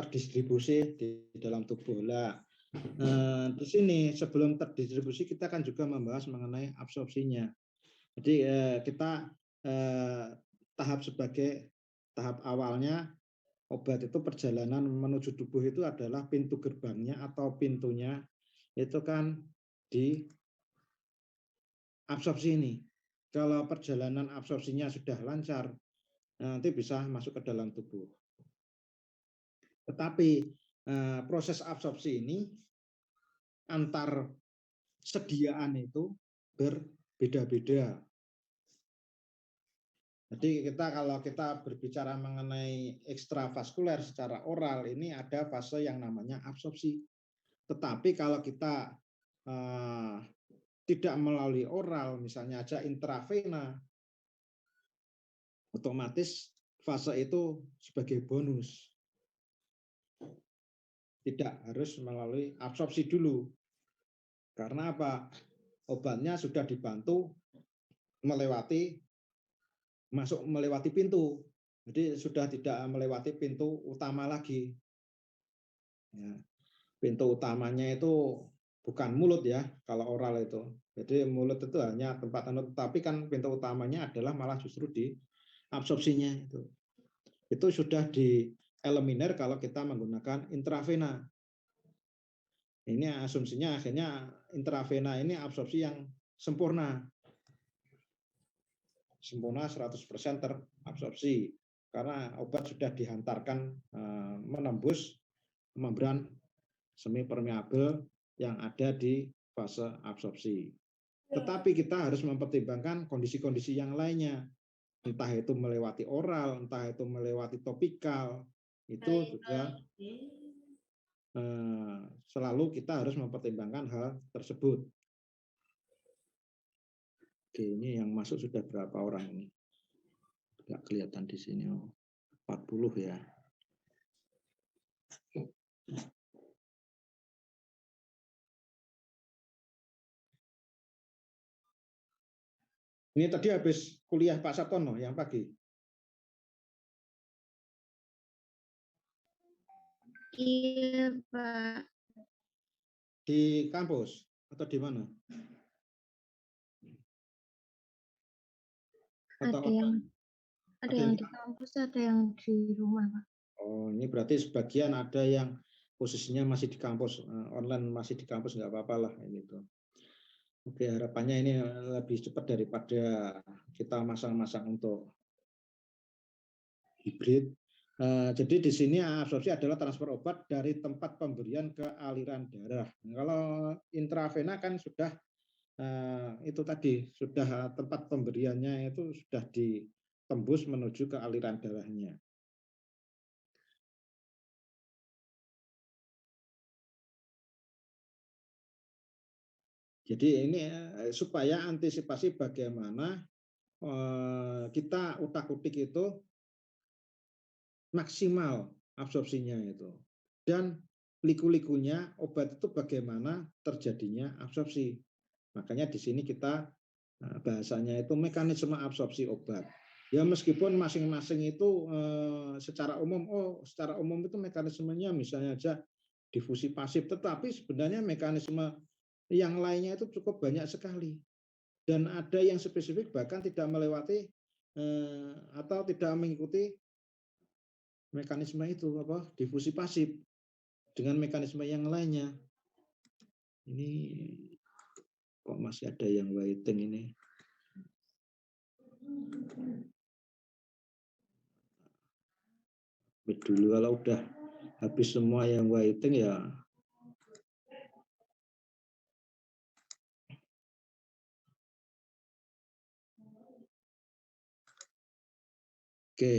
terdistribusi di dalam tubuh. Nah, di sini sebelum terdistribusi kita kan juga membahas mengenai absorpsinya. Jadi kita tahap awalnya obat itu perjalanan menuju tubuh itu adalah pintu gerbangnya atau pintunya itu kan di absorpsi ini. Kalau perjalanan absorpsinya sudah lancar, nanti bisa masuk ke dalam tubuh. Tetapi proses absorpsi ini antar sediaan itu berbeda-beda. Jadi kalau kita berbicara mengenai ekstravaskuler secara oral, ini ada fase yang namanya absorpsi. Tetapi kalau kita tidak melalui oral, misalnya aja intravena, otomatis fase itu sebagai bonus. Tidak harus melalui absorpsi dulu. Karena apa? Obatnya sudah dibantu melewati pintu. Jadi sudah tidak melewati pintu utama lagi. Ya, pintu utamanya itu bukan mulut ya, kalau oral itu. Jadi mulut itu hanya tempat tapi kan pintu utamanya adalah malah justru di absorpsinya itu. Itu sudah dieliminir kalau kita menggunakan intravena. Ini asumsinya akhirnya intravena ini absorpsi yang sempurna. Sempurna 100% terabsorpsi karena obat sudah dihantarkan menembus membran semi permeabel yang ada di fase absorpsi. Tetapi kita harus mempertimbangkan kondisi-kondisi yang lainnya, entah itu melewati oral, entah itu melewati topikal, itu juga selalu kita harus mempertimbangkan hal tersebut. Oke, ini yang masuk sudah berapa orang ini? Nggak kelihatan di sini. 40 ya. Ini tadi habis kuliah Pak Satono yang pagi. Iya, Pak. Di kampus atau di mana? Atau ada yang di kampus, ada yang di rumah, Pak. Oh, ini berarti sebagian ada yang posisinya masih di kampus, online masih di kampus, nggak apa-apa lah ini tuh. Oke, harapannya ini lebih cepat daripada kita masang-masang untuk hibrid. Jadi di sini absorpsi adalah transfer obat dari tempat pemberian ke aliran darah. Kalau intravena kan sudah itu tadi sudah tempat pemberiannya itu sudah ditembus menuju ke aliran darahnya. Jadi ini supaya antisipasi bagaimana kita utak-utik itu maksimal absorpsinya itu. Dan liku-likunya obat itu bagaimana terjadinya absorpsi. Makanya di sini kita bahasanya itu mekanisme absorpsi obat. Ya meskipun masing-masing itu secara umum itu mekanismenya misalnya aja difusi pasif, tetapi sebenarnya mekanisme yang lainnya itu cukup banyak sekali. Dan ada yang spesifik bahkan tidak melewati atau tidak mengikuti mekanisme itu difusi pasif dengan mekanisme yang lainnya. Ini kok masih ada yang waiting ini. Dulu kalau udah habis semua yang waiting ya oke.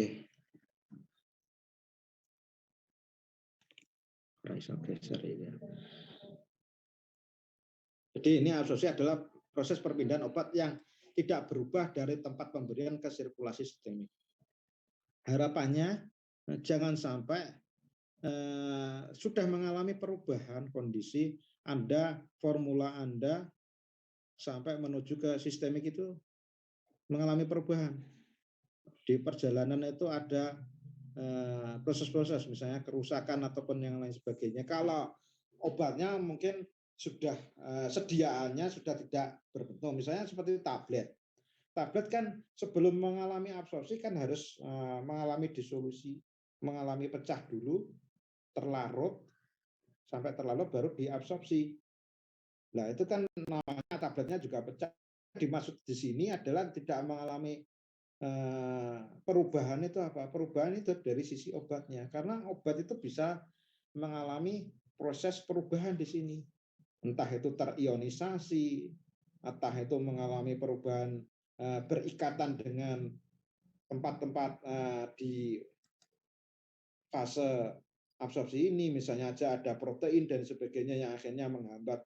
Jadi ini absorpsi adalah proses perpindahan obat yang tidak berubah dari tempat pemberian ke sirkulasi sistemik. Harapannya jangan sampai sudah mengalami perubahan kondisi formula Anda sampai menuju ke sistemik itu mengalami perubahan. Di perjalanan itu ada proses-proses, misalnya kerusakan ataupun yang lain sebagainya. Kalau obatnya mungkin sudah sediaannya sudah tidak berbentuk, misalnya seperti tablet. Tablet kan sebelum mengalami absorpsi kan harus mengalami disolusi, mengalami pecah dulu, terlarut, sampai terlarut baru diabsorpsi. Nah, itu kan namanya tabletnya juga pecah. Dimaksud di sini adalah tidak mengalami perubahan itu apa? Perubahan itu dari sisi obatnya. Karena obat itu bisa mengalami proses perubahan di sini. Entah itu terionisasi, entah itu mengalami perubahan berikatan dengan tempat-tempat di fase absorpsi ini, misalnya aja ada protein dan sebagainya yang akhirnya menghambat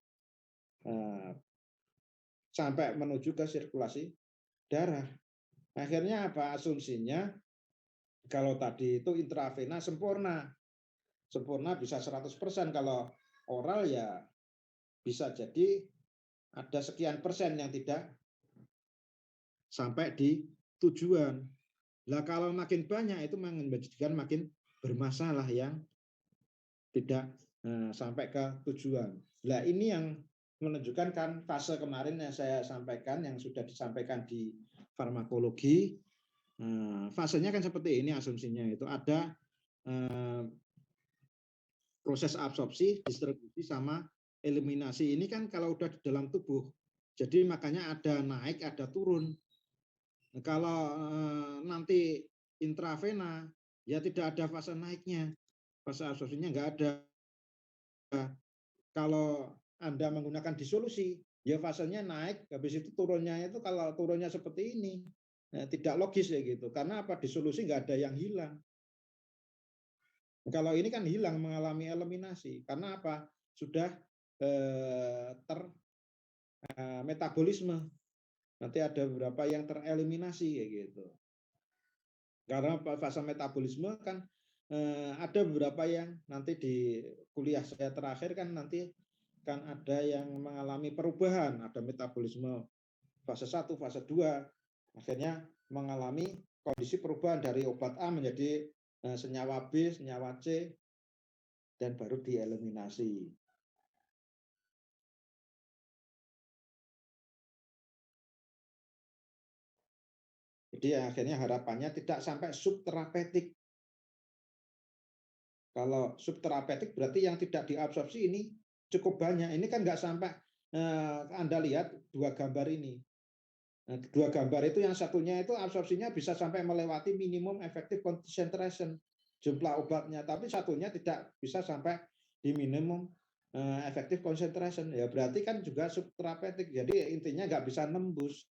sampai menuju ke sirkulasi darah. Akhirnya apa? Asumsinya kalau tadi itu intravena sempurna. Sempurna bisa 100%, kalau oral ya bisa jadi ada sekian persen yang tidak sampai di tujuan. Nah, kalau makin banyak itu menjadikan makin bermasalah yang tidak sampai ke tujuan. Nah, ini yang menunjukkan kan fase kemarin yang saya sampaikan, yang sudah disampaikan di farmakologi. Fasenya kan seperti ini asumsinya, itu ada proses absorpsi, distribusi, sama eliminasi. Ini kan kalau udah di dalam tubuh, jadi makanya ada naik, ada turun. Kalau nanti intravena, ya tidak ada fase naiknya, fase absorpsinya nggak ada. Kalau Anda menggunakan disolusi, ya fasenya naik, habis itu turunnya itu kalau turunnya seperti ini, tidak logis ya gitu. Karena apa? Disolusi nggak ada yang hilang. Kalau ini kan hilang, mengalami eliminasi. Karena apa? Sudah metabolisme. Nanti ada beberapa yang tereliminasi ya gitu. Karena fase metabolisme kan ada beberapa yang nanti di kuliah saya terakhir kan nanti kan ada yang mengalami perubahan, ada metabolisme fase 1, fase 2, akhirnya mengalami kondisi perubahan dari obat A menjadi senyawa B, senyawa C, dan baru dieliminasi. Jadi akhirnya harapannya tidak sampai subterapeutik. Kalau subterapeutik berarti yang tidak diabsorpsi ini cukup banyak. Ini kan nggak sampai, Anda lihat dua gambar ini. Dua gambar itu yang satunya itu absorpsinya bisa sampai melewati minimum effective concentration jumlah obatnya, tapi satunya tidak bisa sampai di minimum effective concentration. Ya berarti kan juga subterapeutik. Jadi intinya nggak bisa nembus.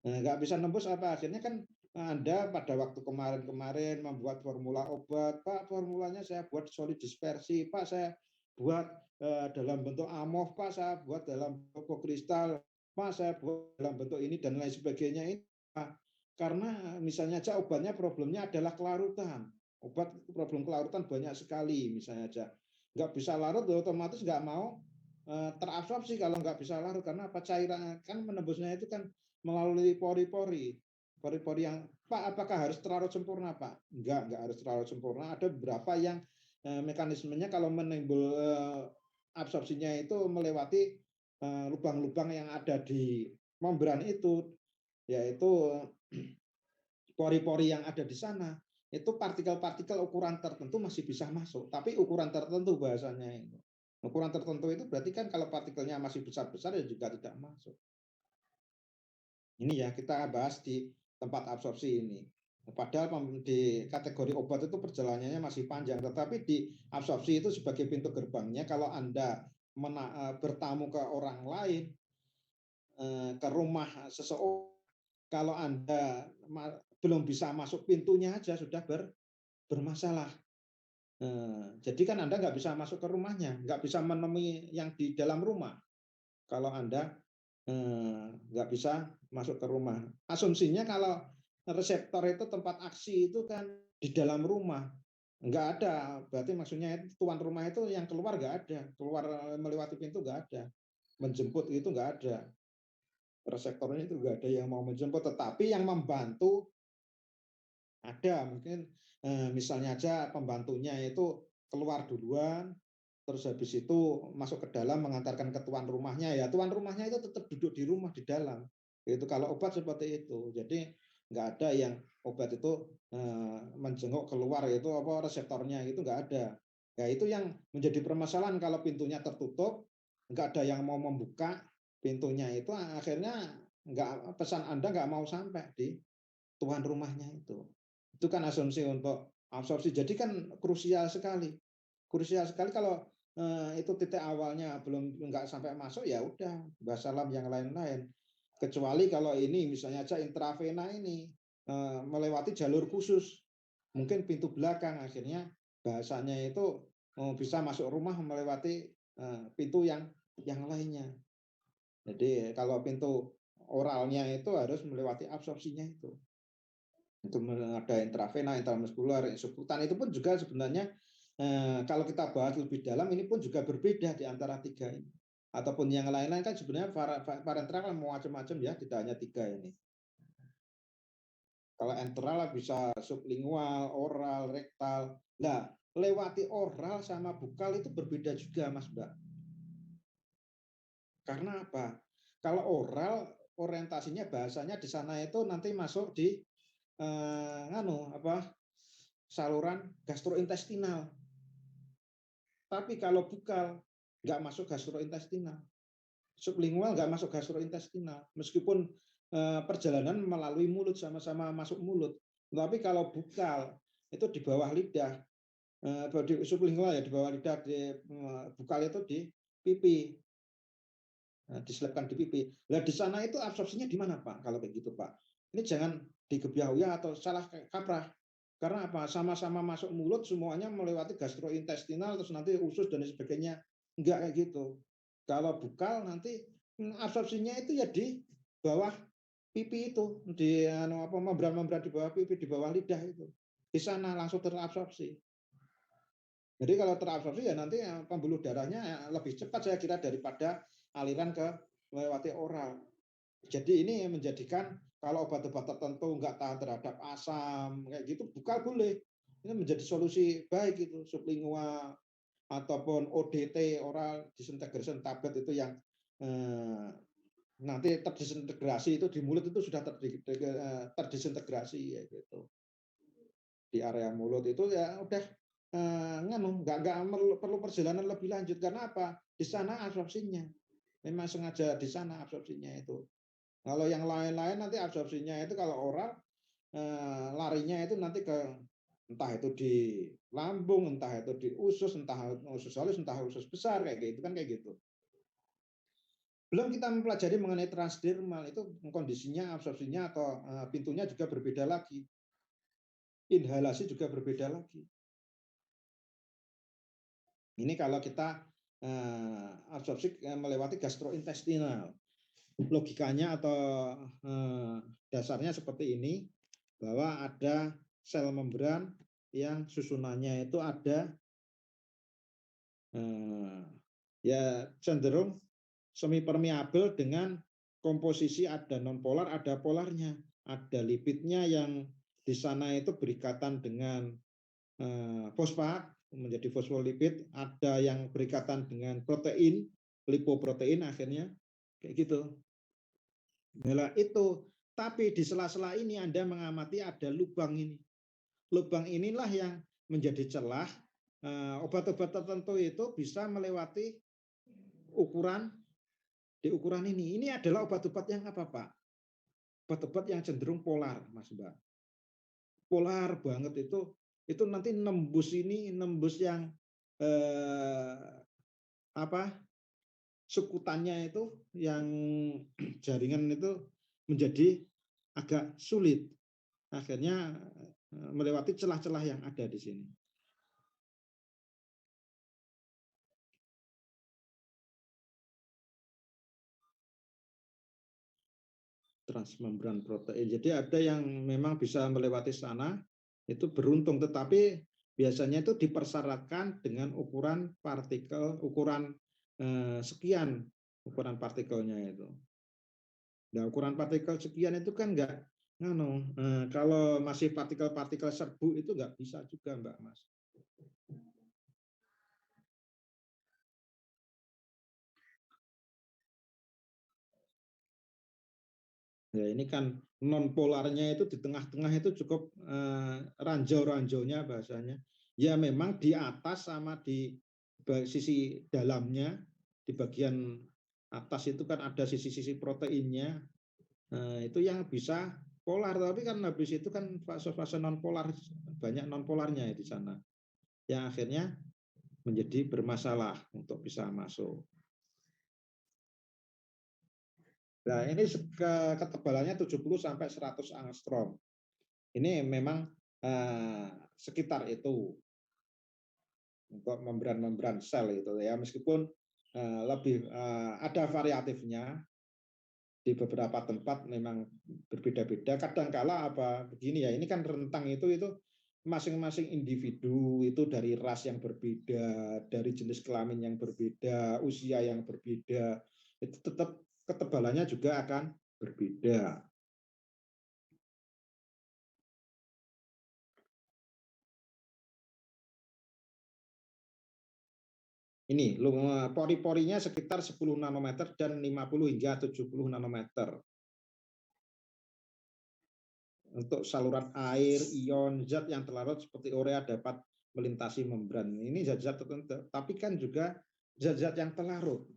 Nggak bisa nembus apa? Akhirnya kan Anda pada waktu kemarin-kemarin membuat formula obat, Pak, formulanya saya buat solid dispersi, Pak, saya buat dalam bentuk AMOF, Pak, saya buat dalam bentuk kristal, Pak, saya buat dalam bentuk ini dan lain sebagainya. Ini Pak, karena misalnya aja obatnya problemnya adalah kelarutan. Obat problem kelarutan banyak sekali, misalnya aja nggak bisa larut, otomatis nggak mau terabsorpsi kalau nggak bisa larut, karena apa? Cairan kan menembusnya itu kan melalui pori-pori. Pori-pori yang, Pak, apakah harus terlarut sempurna, Pak? Enggak harus terlarut sempurna. Ada beberapa yang mekanismenya kalau menimbul absorpsinya itu melewati lubang-lubang yang ada di membran itu, yaitu pori-pori yang ada di sana. Itu partikel-partikel ukuran tertentu masih bisa masuk, tapi ukuran tertentu bahasanya itu. Ukuran tertentu itu berarti kan kalau partikelnya masih besar-besar ya juga tidak masuk. Ini ya kita bahas di tempat absorpsi ini. Padahal di kategori obat itu perjalanannya masih panjang, tetapi di absorpsi itu sebagai pintu gerbangnya. Kalau Anda bertamu ke orang lain, ke rumah seseorang, kalau Anda belum bisa masuk pintunya aja sudah bermasalah. Jadi kan Anda nggak bisa masuk ke rumahnya, nggak bisa menemui yang di dalam rumah. Kalau Anda nggak bisa masuk ke rumah. Asumsinya kalau reseptor itu tempat aksi itu kan di dalam rumah, nggak ada. Berarti maksudnya tuan rumah itu yang keluar nggak ada, keluar melewati pintu nggak ada, menjemput itu nggak ada. Reseptornya itu nggak ada yang mau menjemput, tetapi yang membantu Ada mungkin misalnya aja pembantunya itu keluar duluan, terus habis itu masuk ke dalam mengantarkan ke tuan rumahnya, ya tuan rumahnya itu tetap duduk di rumah di dalam. Itu kalau obat seperti itu. Jadi nggak ada yang obat itu menjenguk keluar, itu apa reseptornya itu nggak ada. Ya itu yang menjadi permasalahan kalau pintunya tertutup, nggak ada yang mau membuka pintunya, itu akhirnya nggak, pesan Anda nggak mau sampai di tuan rumahnya itu. Itu kan asumsi untuk absorpsi. Jadi kan krusial sekali. Krusial sekali kalau itu titik awalnya belum nggak sampai masuk, ya udah basalam yang lain-lain. Kecuali kalau ini misalnya aja intravena ini melewati jalur khusus, mungkin pintu belakang, akhirnya bahasanya itu bisa masuk rumah melewati pintu yang lainnya. Jadi kalau pintu oralnya itu harus melewati absorpsinya itu. Itu ada intravena, intramuskular, subkutan, itu pun juga sebenarnya kalau kita bahas lebih dalam ini pun juga berbeda di antara tiga ini. Ataupun yang lain-lain kan sebenarnya parenteral kan macam-macam ya, tidak hanya tiga ini. Kalau enteral bisa sublingual, oral, rektal. Nah, lewati oral sama bukal itu berbeda juga, Mas Mbak. Karena apa? Kalau oral orientasinya bahasanya di sana itu nanti masuk di saluran gastrointestinal. Tapi kalau bukal nggak masuk gastrointestinal, sublingual nggak masuk gastrointestinal, meskipun perjalanan melalui mulut, sama-sama masuk mulut. Tapi kalau bukal itu di bawah lidah, di sublingual ya di bawah lidah, di bukal itu di pipi, diselipkan di pipi. Nah di sana itu absorpsinya di mana Pak? Kalau kayak gitu Pak, ini jangan digebyah atau salah kaprah. Karena apa? Sama-sama masuk mulut, semuanya melewati gastrointestinal, terus nanti usus dan sebagainya. Enggak kayak gitu. Kalau bukal nanti absorpsinya itu ya di bawah pipi itu, di membran-membran di bawah pipi, di bawah lidah itu. Di sana langsung terabsorpsi. Jadi kalau terabsorpsi ya nanti pembuluh darahnya lebih cepat saya kira daripada aliran ke melewati oral. Jadi ini menjadikan kalau obat-obat tertentu nggak tahan terhadap asam kayak gitu, bukal boleh. Ini menjadi solusi baik itu, sublingual ataupun ODT, oral disintegration tablet, itu yang nanti terdisintegrasi itu di mulut, itu sudah terdisintegrasi ya gitu. Di area mulut itu ya udah nggak perlu perjalanan lebih lanjut. Karena apa? Di sana absorpsinya. Memang sengaja di sana absorpsinya itu. Kalau yang lain-lain nanti absorpsinya itu kalau oral larinya itu nanti ke entah itu di lambung, entah itu di usus, entah usus halus, entah usus besar kayak gitu kan, kayak gitu. Belum kita mempelajari mengenai transdermal, itu kondisinya absorpsinya atau pintunya juga berbeda lagi. Inhalasi juga berbeda lagi. Ini kalau kita absorpsi melewati gastrointestinal. Logikanya atau dasarnya seperti ini, bahwa ada sel membran yang susunannya itu ada ya cenderung semi permeabel dengan komposisi ada non polar, ada polarnya, ada lipidnya yang di sana itu berikatan dengan fosfat menjadi fosfolipid, ada yang berikatan dengan protein, lipoprotein akhirnya kayak gitu. Nah, itu, tapi di sela-sela ini Anda mengamati ada lubang ini. Lubang inilah yang menjadi celah obat-obat tertentu itu bisa melewati ukuran di ukuran ini. Ini adalah obat-obat yang apa, Pak? Obat-obat yang cenderung polar, Mas Mbak. Polar banget itu nanti nembus ini, nembus yang subkutannya itu, yang jaringan itu menjadi agak sulit. Akhirnya melewati celah-celah yang ada di sini. Transmembran protein. Jadi ada yang memang bisa melewati sana, itu beruntung, tetapi biasanya itu dipersyaratkan dengan ukuran partikel, ukuran sekian, ukuran partikelnya itu. Nah, ukuran partikel sekian itu kan kalau masih partikel-partikel serbuk itu nggak bisa juga, Mbak Mas. Ya ini kan non polarnya itu di tengah-tengah itu cukup ranjau-ranjaunya bahasanya. Ya memang di atas sama di sisi dalamnya, di bagian atas itu kan ada sisi-sisi proteinnya. Itu yang bisa polar, tapi kan habis itu kan fase-fase non polar, banyak non polarnya di sana. Yang akhirnya menjadi bermasalah untuk bisa masuk. Nah, ini ketebalannya 70 sampai 100 angstrom. Ini memang sekitar itu untuk membran-membran sel itu ya, meskipun lebih ada variatifnya di beberapa tempat memang berbeda-beda. Kadangkala apa begini ya, ini kan rentang itu masing-masing individu itu dari ras yang berbeda, dari jenis kelamin yang berbeda, usia yang berbeda, itu tetap ketebalannya juga akan berbeda. Ini pori-porinya sekitar 10 nanometer dan 50 hingga 70 nanometer. Untuk saluran air, ion, zat yang terlarut seperti urea dapat melintasi membran. Ini zat-zat tertentu, tapi kan juga zat-zat yang terlarut.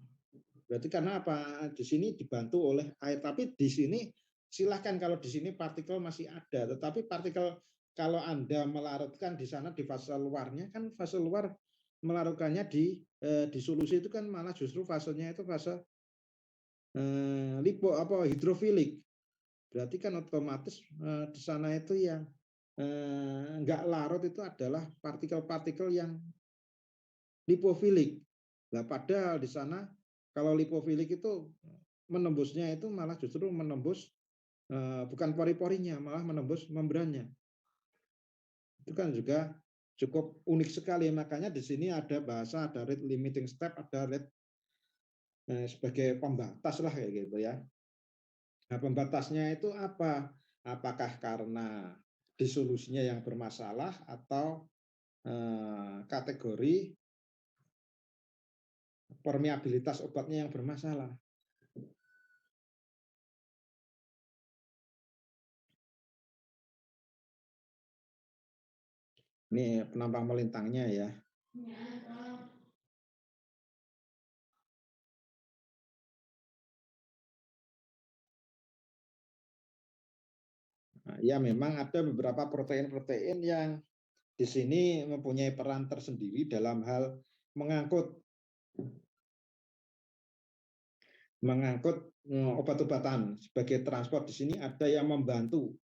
Berarti karena apa? Di sini dibantu oleh air, tapi di sini silahkan kalau di sini partikel masih ada, tetapi partikel kalau Anda melarutkan di sana di fase luarnya, kan fase luar melarutkannya di solusi itu kan malah justru fasenya itu fase hidrofilik. Berarti kan otomatis di sana itu yang enggak larut itu adalah partikel-partikel yang lipofilik. Nah, padahal di sana kalau lipofilik itu menembusnya itu malah justru menembus bukan pori-porinya, malah menembus membrannya. Itu kan juga cukup unik sekali. Makanya di sini ada bahasa, ada rate limiting step, ada rate sebagai pembatas lah kayak gitu ya. Nah, pembatasnya itu apa? Apakah karena disolusinya yang bermasalah atau kategori permeabilitas obatnya yang bermasalah? Ini penampang melintangnya ya. Nah, ya memang ada beberapa protein-protein yang di sini mempunyai peran tersendiri dalam hal mengangkut obat-obatan sebagai transport. Di sini ada yang membantu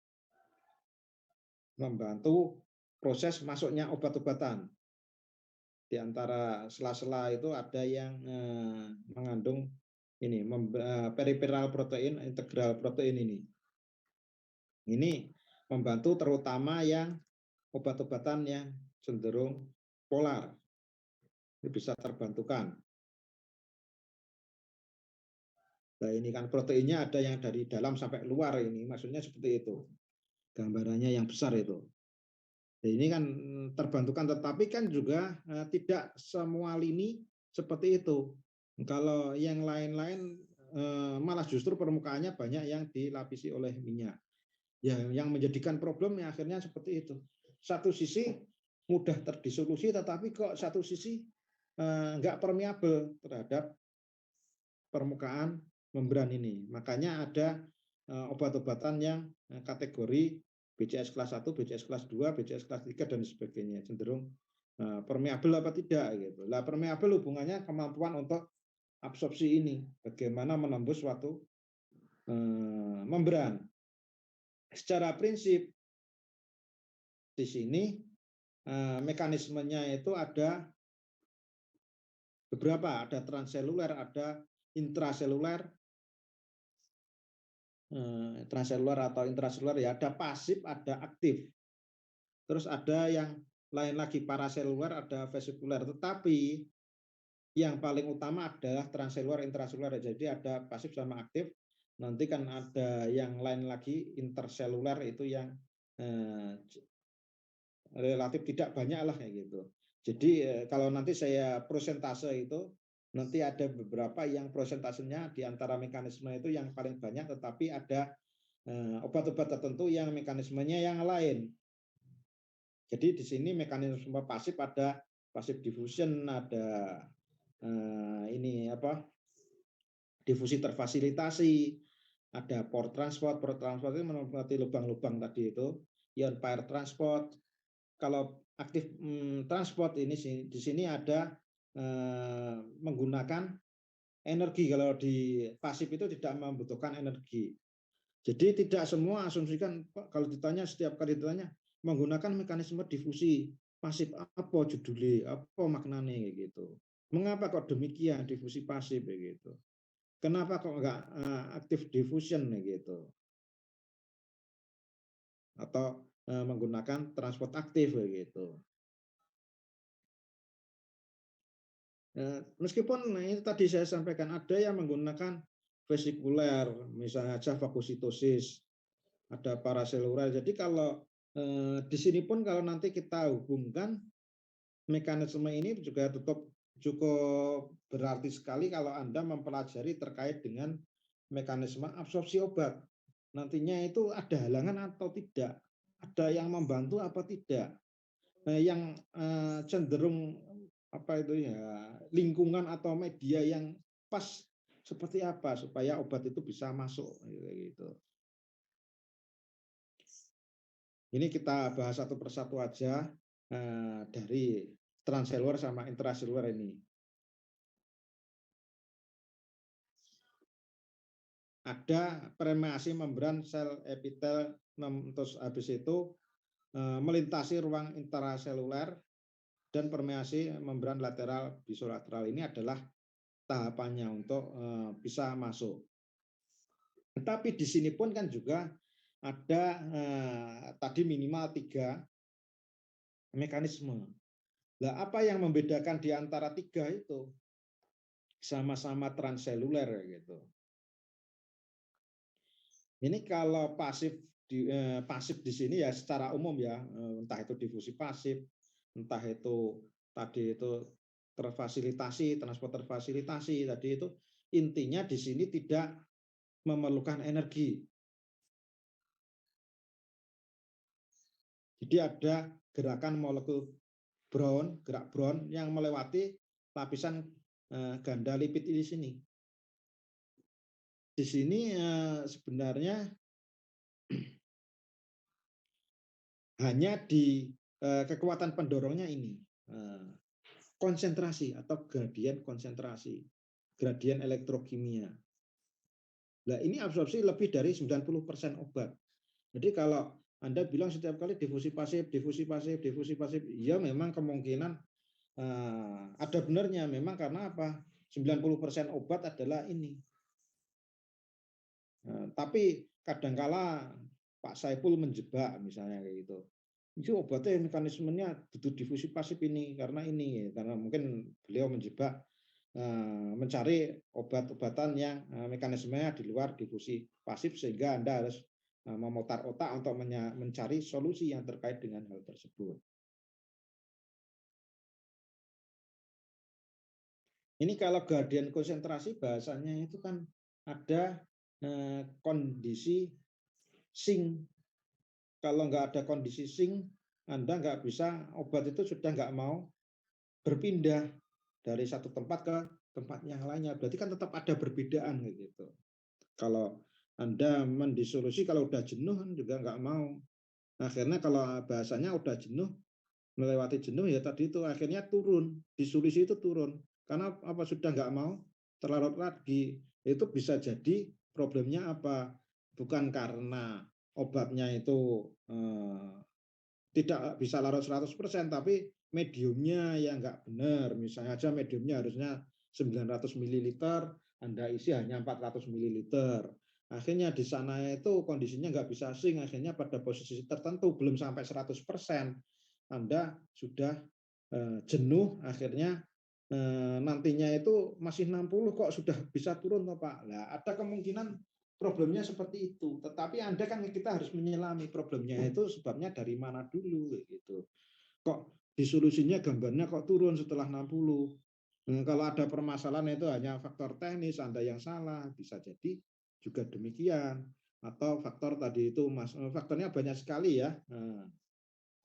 proses masuknya obat-obatan. Di antara sela-sela itu ada yang mengandung ini peripheral protein, integral protein ini. Ini membantu terutama yang obat-obatan yang cenderung polar. Ini bisa terbantukan. Nah, ini kan proteinnya ada yang dari dalam sampai luar ini, maksudnya seperti itu. Gambarannya yang besar itu. Nah, ini kan terbantukan, tetapi kan juga tidak semua lini seperti itu. Kalau yang lain-lain malah justru permukaannya banyak yang dilapisi oleh minyak. Ya, yang menjadikan problemnya akhirnya seperti itu. Satu sisi mudah terdisolusi, tetapi kok satu sisi nggak permeabel terhadap permukaan membran ini. Makanya ada obat-obatan yang kategori BCS kelas 1, BCS kelas 2, BCS kelas 3 dan sebagainya, cenderung permeabel apa tidak gitu. Lah permeabel hubungannya kemampuan untuk absorpsi ini, bagaimana menembus suatu membran. Secara prinsip di sini mekanismenya itu ada beberapa, ada transseluler, ada intraseluler, transseluler atau intraseluler ya, ada pasif, ada aktif. Terus ada yang lain lagi paraseluler, ada vesikuler. Tetapi yang paling utama adalah transseluler, intraseluler. Jadi ada pasif sama aktif. nanti kan ada yang lain lagi interseluler itu yang relatif tidak banyak lah kayak gitu. Jadi kalau nanti saya prosentase itu nanti ada beberapa yang prosentasenya di antara mekanisme itu yang paling banyak, tetapi ada obat-obat tertentu yang mekanismenya yang lain. Jadi di sini mekanisme pasif ada pasif diffusion, ada ini apa? Difusi terfasilitasi, ada pore transport itu menempati lubang-lubang tadi itu, ion pair transport. Kalau aktif transport ini di sini ada menggunakan energi. Kalau di pasif itu tidak membutuhkan energi. Jadi tidak semua asumsikan kalau ditanya setiap kali ditanya menggunakan mekanisme difusi pasif apa judulnya, apa maknanya gitu. Mengapa kok demikian difusi pasif begitu? Kenapa kok enggak aktif diffusion gitu? Atau menggunakan transport aktif begitu. Meskipun ini tadi saya sampaikan ada yang menggunakan vesikuler, misalnya aja fagositosis, ada paraseluler. Jadi kalau di sini pun kalau nanti kita hubungkan mekanisme ini juga cukup berarti sekali kalau Anda mempelajari terkait dengan mekanisme absorpsi obat. Nantinya itu ada halangan atau tidak, ada yang membantu apa tidak. Yang cenderung apa itu ya lingkungan atau media yang pas seperti apa supaya obat itu bisa masuk gitu. Ini kita bahas satu persatu aja dari transseluler sama intraseluler ini. Ada permeasi membran sel epitel, terus habis itu melintasi ruang intraseluler dan permeasi membran lateral bisolateral. Ini adalah tahapannya untuk bisa masuk. Tetapi di sini pun kan juga ada tadi minimal 3 mekanisme. Nah, apa yang membedakan di antara 3 itu? Sama-sama transseluler gitu. Ini kalau pasif di sini ya secara umum ya, entah itu difusi pasif, entah itu tadi itu terfasilitasi, transport terfasilitasi tadi itu intinya di sini tidak memerlukan energi. Jadi ada gerakan molekul Brown, gerak Brown yang melewati lapisan ganda lipid di sini. Di sini sebenarnya hanya di kekuatan pendorongnya ini konsentrasi atau gradien konsentrasi, gradien elektrokimia. Nah, ini absorpsi lebih dari 90% obat. Jadi kalau Anda bilang setiap kali difusi pasif, ya memang kemungkinan ada benarnya memang karena apa? 90% obat adalah ini. Tapi kadangkala Pak Saiful menjebak misalnya kayak gitu. Itu obatnya mekanismenya butuh difusi pasif ini karena mungkin beliau menjebak mencari obat-obatan yang mekanismenya di luar difusi pasif sehingga Anda harus memutar otak untuk mencari solusi yang terkait dengan hal tersebut. Ini kalau gradien konsentrasi bahasanya itu kan ada kondisi sink. Kalau nggak ada kondisi sink, Anda nggak bisa, obat itu sudah nggak mau berpindah dari satu tempat ke tempat yang lainnya. Berarti kan tetap ada perbedaan gitu. Kalau Anda mendisolusi, kalau udah jenuh kan juga nggak mau. Akhirnya kalau bahasanya udah jenuh, melewati jenuh ya tadi itu akhirnya turun, disolusi itu turun. Karena apa sudah nggak mau terlarut lagi. Itu bisa jadi problemnya apa? Bukan karena obatnya itu tidak bisa larut 100%, tapi mediumnya yang nggak benar. Misalnya aja mediumnya harusnya 900 ml, Anda isi hanya 400 ml. Akhirnya di sana itu kondisinya nggak bisa sink, akhirnya pada posisi tertentu belum sampai 100%. Anda sudah jenuh, akhirnya nantinya itu masih 60 kok sudah bisa turun Pak. Nah, ada kemungkinan problemnya seperti itu. Tetapi Anda kan kita harus menyelami problemnya itu sebabnya dari mana dulu gitu. Kok disolusinya gambarnya kok turun setelah 60. Kalau ada permasalahan itu hanya faktor teknis, Anda yang salah, bisa jadi juga demikian. Atau faktor tadi itu, Mas, faktornya banyak sekali ya.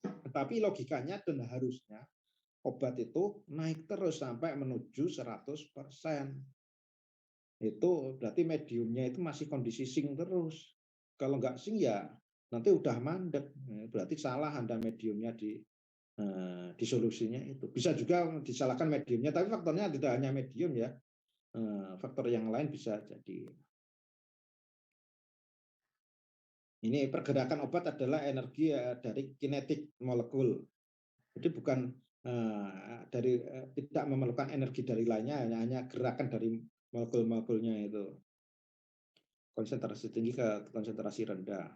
Tetapi logikanya dan harusnya obat itu naik terus sampai menuju 100%. Itu berarti mediumnya itu masih kondisi sing terus. Kalau nggak sing ya nanti udah mandek. Berarti salah Anda mediumnya di solusinya itu. Bisa juga disalahkan mediumnya, tapi faktornya tidak hanya medium ya. Faktor yang lain bisa jadi. Ini pergerakan obat adalah energi dari kinetik molekul. Jadi bukan dari tidak memerlukan energi dari lainnya, hanya gerakan dari molekul-molekulnya itu. Konsentrasi tinggi ke konsentrasi rendah.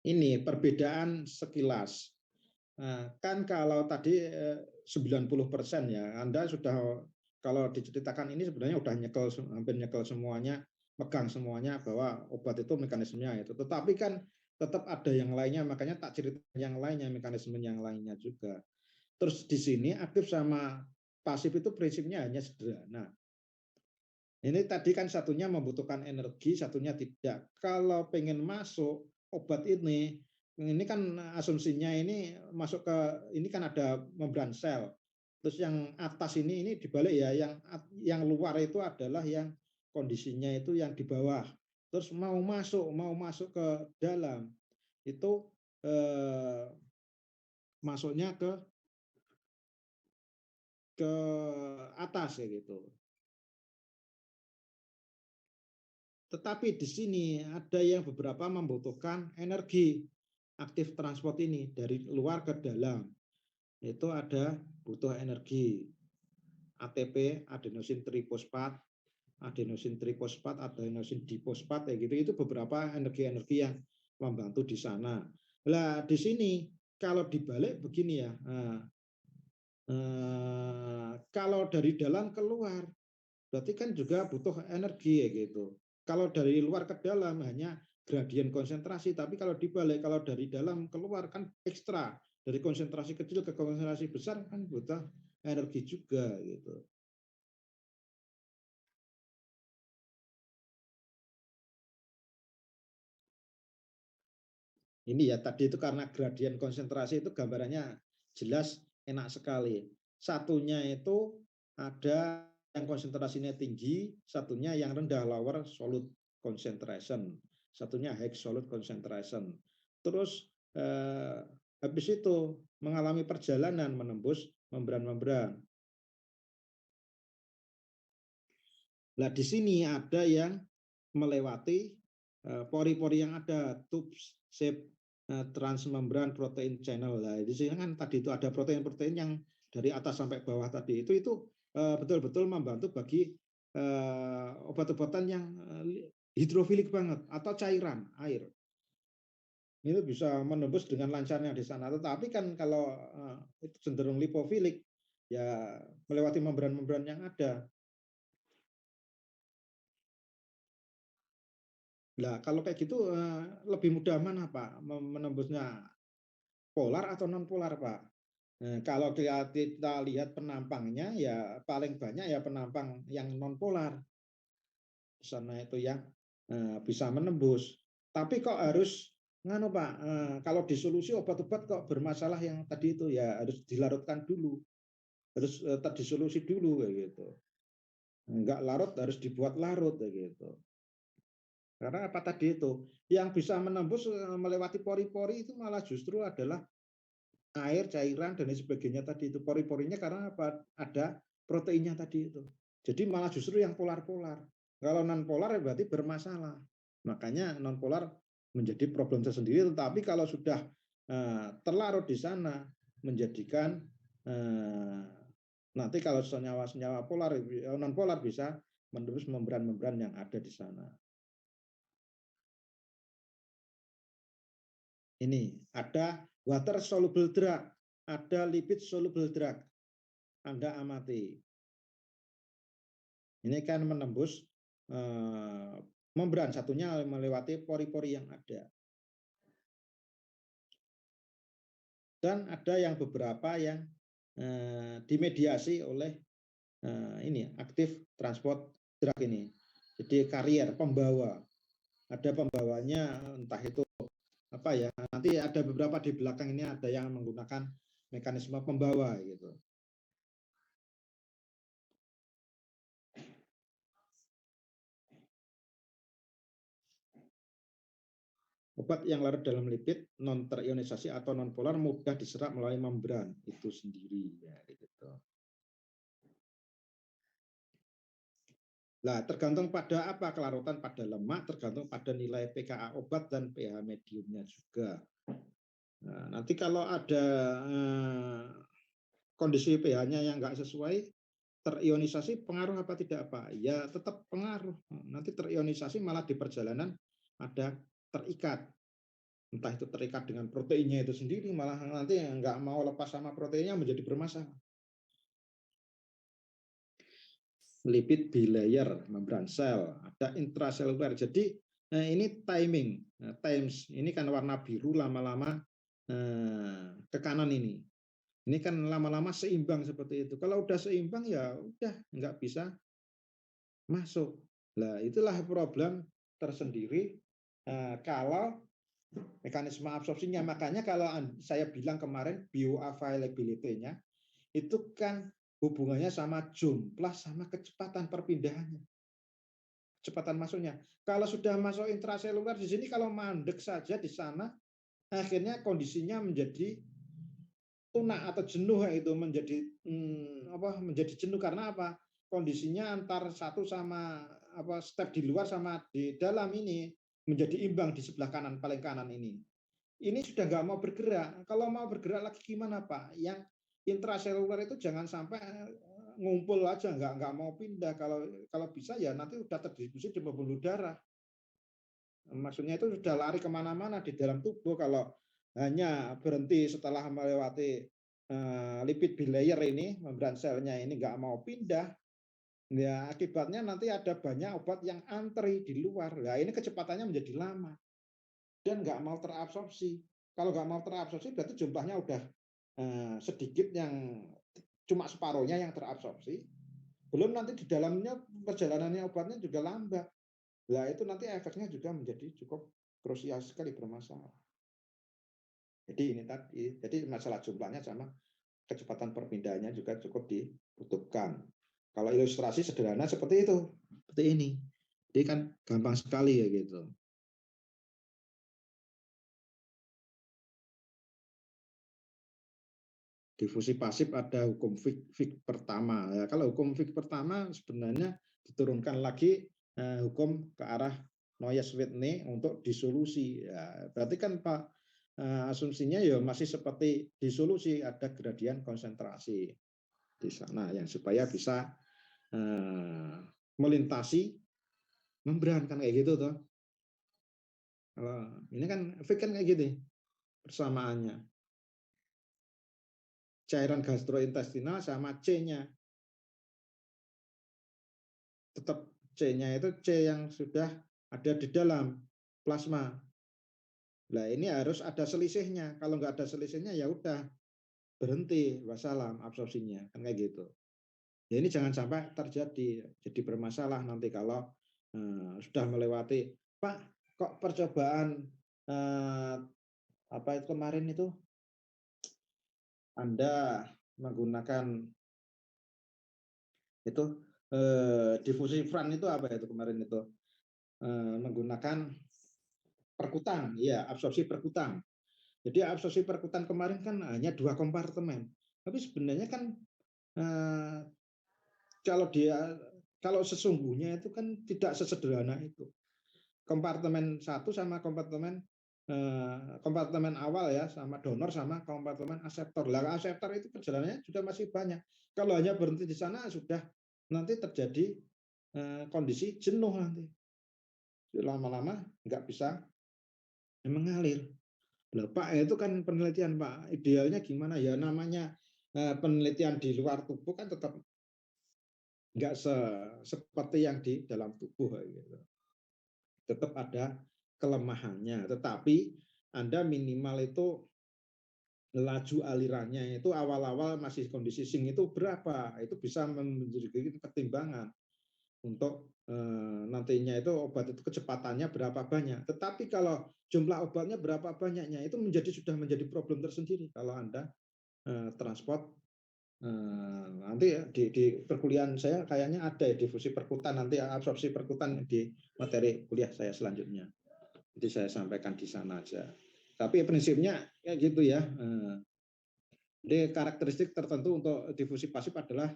Ini perbedaan sekilas. Kan kalau tadi 90% ya, Anda sudah, kalau diceritakan ini sebenarnya udah nyekel, hampir nyekel semuanya, pegang semuanya bahwa obat itu mekanismenya itu. Tetapi kan tetap ada yang lainnya, makanya tak cerita yang lainnya, mekanisme yang lainnya juga. Terus di sini aktif sama pasif itu prinsipnya hanya sederhana. Ini tadi kan satunya membutuhkan energi, satunya tidak. Kalau pengen masuk obat ini kan asumsinya ini masuk ke, ini kan ada membran sel. Terus yang atas ini dibalik ya, yang luar itu adalah yang kondisinya itu yang di bawah. Terus mau masuk ke dalam itu masuknya ke atas ya gitu. Tetapi di sini ada yang beberapa membutuhkan energi aktif transport ini dari luar ke dalam. Itu ada butuh energi. ATP, adenosin trifosfat, adenosin difosfat kayak gitu. Itu beberapa energi-energi yang membantu di sana. Lah di sini kalau dibalik begini ya. Kalau dari dalam keluar berarti kan juga butuh energi ya gitu. Kalau dari luar ke dalam hanya gradien konsentrasi, tapi kalau dibalik, kalau dari dalam keluar kan ekstra, dari konsentrasi kecil ke konsentrasi besar kan butuh energi juga gitu. Ini ya tadi itu karena gradien konsentrasi itu gambarannya jelas enak sekali. Satunya itu ada yang konsentrasinya tinggi, satunya yang rendah lower solute concentration, satunya high solute concentration. Terus habis itu mengalami perjalanan menembus membran-membran. Nah di sini ada yang melewati pori-pori yang ada, tubes shape transmembran protein channel. Nah, di sini kan tadi itu ada protein-protein yang dari atas sampai bawah tadi. Itu betul-betul membantu bagi obat-obatan yang hidrofilik banget atau cairan air. Itu bisa menembus dengan lancarnya di sana. Tetapi kan kalau itu cenderung lipofilik, ya melewati membran-membran yang ada. Nah, kalau kayak gitu lebih mudah mana Pak menembusnya, polar atau non polar Pak? Kalau kita lihat penampangnya ya paling banyak ya penampang yang non polar di sana itu yang bisa menembus. Tapi kok harus nganu Pak, kalau disolusi obat-obat kok bermasalah yang tadi itu ya harus dilarutkan dulu, harus disolusi dulu kayak gitu. Enggak larut harus dibuat larut kayak gitu. Karena apa tadi itu? Yang bisa menembus melewati pori-pori itu malah justru adalah air, cairan, dan sebagainya tadi itu. Pori-porinya karena apa? Ada proteinnya tadi itu. Jadi malah justru yang polar-polar. Kalau non-polar berarti bermasalah. Makanya non-polar menjadi problem tersendiri. Tetapi kalau sudah terlarut di sana, menjadikan nanti kalau senyawa-senyawa polar, non-polar bisa menembus membran-membran yang ada di sana. Ini ada water soluble drug. ada lipid soluble drug. Anda amati. Ini kan menembus membran, satunya melewati pori-pori yang ada. Dan ada yang beberapa yang dimediasi oleh ini aktif transport drug ini. Jadi karier, pembawa. Ada pembawanya, entah itu apa ya. Nanti ada beberapa di belakang ini ada yang menggunakan mekanisme pembawa gitu. Obat yang larut dalam lipid non terionisasi atau non polar mudah diserap melalui membran itu sendiri ya gitu. Nah, tergantung pada apa kelarutan pada lemak, tergantung pada nilai pKa obat dan pH mediumnya juga. Nah, nanti kalau ada kondisi pH-nya yang nggak sesuai, terionisasi pengaruh apa tidak apa? Ya tetap pengaruh. Nanti terionisasi malah di perjalanan ada terikat. Entah itu terikat dengan proteinnya itu sendiri, malah nanti nggak mau lepas sama proteinnya menjadi bermasalah. Lipid bilayer, membran sel, ada intraseluler. Jadi ini timing, times. Ini kan warna biru lama-lama ke kanan ini. Ini kan lama-lama seimbang seperti itu. Kalau udah seimbang ya udah nggak bisa masuk. Nah itulah problem tersendiri kalau mekanisme absorpsinya. Makanya kalau saya bilang kemarin bioavailability-nya itu kan hubungannya sama jumlah sama kecepatan perpindahannya. Kecepatan masuknya. Kalau sudah masuk intraseluler di sini kalau mandek saja di sana akhirnya kondisinya menjadi tunak atau jenuh itu menjadi jenuh karena apa? Kondisinya antar satu sama step di luar sama di dalam ini menjadi imbang di sebelah kanan paling kanan ini. Ini sudah nggak mau bergerak. Kalau mau bergerak lagi gimana Pak? Yang intraseluler itu jangan sampai ngumpul aja, nggak mau pindah. Kalau bisa ya nanti udah terdistribusi di pembuluh darah. Maksudnya itu sudah lari kemana-mana di dalam tubuh. Kalau hanya berhenti setelah melewati lipid bilayer ini, membran selnya ini nggak mau pindah, ya akibatnya nanti ada banyak obat yang antri di luar. Nah ini kecepatannya menjadi lama dan nggak mau terabsorpsi. Kalau nggak mau terabsorpsi berarti jumlahnya udah sedikit yang cuma separuhnya yang terabsorpsi. Belum nanti di dalamnya perjalanannya obatnya juga lambat. Nah itu nanti efeknya juga menjadi cukup krusial sekali bermasalah. Jadi ini tadi, jadi masalah jumlahnya sama kecepatan perpindahannya juga cukup dibutuhkan. Kalau ilustrasi sederhana seperti itu, seperti ini. Jadi kan gampang sekali ya gitu. Difusi pasif ada hukum Fick pertama. Ya, kalau hukum Fick pertama sebenarnya diturunkan lagi hukum ke arah Noyes-Whitney untuk disolusi. Ya, berarti kan Pak asumsinya ya masih seperti disolusi, ada gradian konsentrasi di sana yang supaya bisa melintasi membran kan kayak gitu toh. Ini kan Fick kan kayak gitu persamaannya. Cairan gastrointestinal sama C-nya. Tetap C-nya itu C yang sudah ada di dalam plasma. Nah ini harus ada selisihnya. Kalau nggak ada selisihnya ya udah berhenti wassalam absorpsinya kan kayak gitu. Ya ini jangan sampai terjadi. Jadi bermasalah nanti kalau sudah melewati. Pak, kok percobaan apa itu kemarin itu Anda menggunakan itu difusi fran itu apa itu kemarin itu menggunakan perkutan, ya absorpsi perkutan. Jadi absorpsi perkutan kemarin kan hanya 2 kompartemen, tapi sebenarnya kan kalau sesungguhnya itu kan tidak sesederhana itu. Kompartemen 1 sama kompartemen awal ya sama donor sama kompartemen aseptor. Lah aseptor itu perjalanannya sudah masih banyak. Kalau hanya berhenti di sana sudah nanti terjadi kondisi jenuh nanti. Lama-lama nggak bisa mengalir. Loh, Pak, itu kan penelitian, Pak. Idealnya gimana ya? Namanya penelitian di luar tubuh kan tetap nggak seperti yang di dalam tubuh gitu. Tetap ada kelemahannya. Tetapi Anda minimal itu laju alirannya itu awal-awal masih kondisi sing itu berapa? Itu bisa menjadi pertimbangan untuk nantinya itu obat itu kecepatannya berapa banyak. Tetapi kalau jumlah obatnya berapa banyaknya itu sudah menjadi problem tersendiri kalau Anda transport nanti ya di perkuliahan saya kayaknya ada ya difusi perkutan, nanti absorpsi perkutan di materi kuliah saya selanjutnya. Jadi saya sampaikan di sana aja. Tapi prinsipnya ya gitu ya. Jadi karakteristik tertentu untuk difusi pasif adalah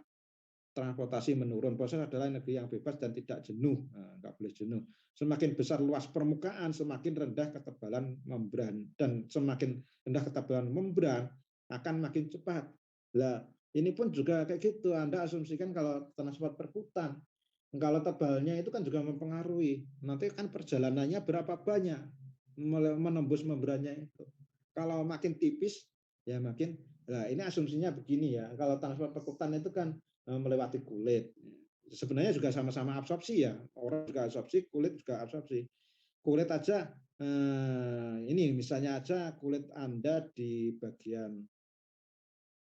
transportasi menurun. Proses adalah energi yang bebas dan tidak jenuh. Nggak boleh jenuh. Semakin besar luas permukaan, semakin rendah ketebalan membran. Dan semakin rendah ketebalan membran, akan makin cepat. Nah, ini pun juga kayak gitu. Anda asumsikan kalau transport perkutan, kalau tebalnya itu kan juga mempengaruhi. Nanti kan perjalanannya berapa banyak menembus membrannya itu. Kalau makin tipis, ya makin. Nah, ini asumsinya begini ya. Kalau transport perkutan itu kan melewati kulit. Sebenarnya juga sama-sama absorpsi ya. Orang juga absorpsi, kulit juga absorpsi. Kulit aja, ini misalnya aja kulit Anda di bagian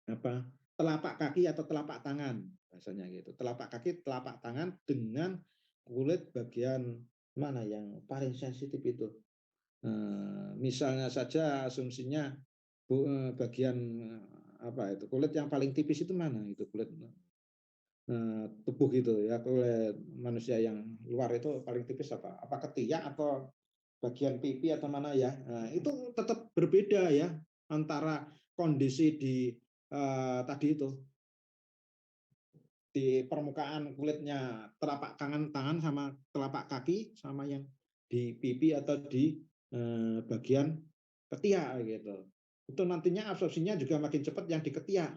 apa telapak kaki atau telapak tangan, bahasanya gitu. Telapak kaki, telapak tangan dengan kulit bagian mana yang paling sensitif itu. Misalnya saja asumsinya bagian apa itu kulit yang paling tipis itu mana itu kulit tubuh gitu ya, kulit manusia yang luar itu paling tipis apa ketiak atau bagian pipi atau mana ya. Nah, itu tetap berbeda ya antara kondisi di tadi itu di permukaan kulitnya telapak tangan sama telapak kaki sama yang di pipi atau di bagian ketiak gitu. Itu nantinya absorpsinya juga makin cepat yang di ketiak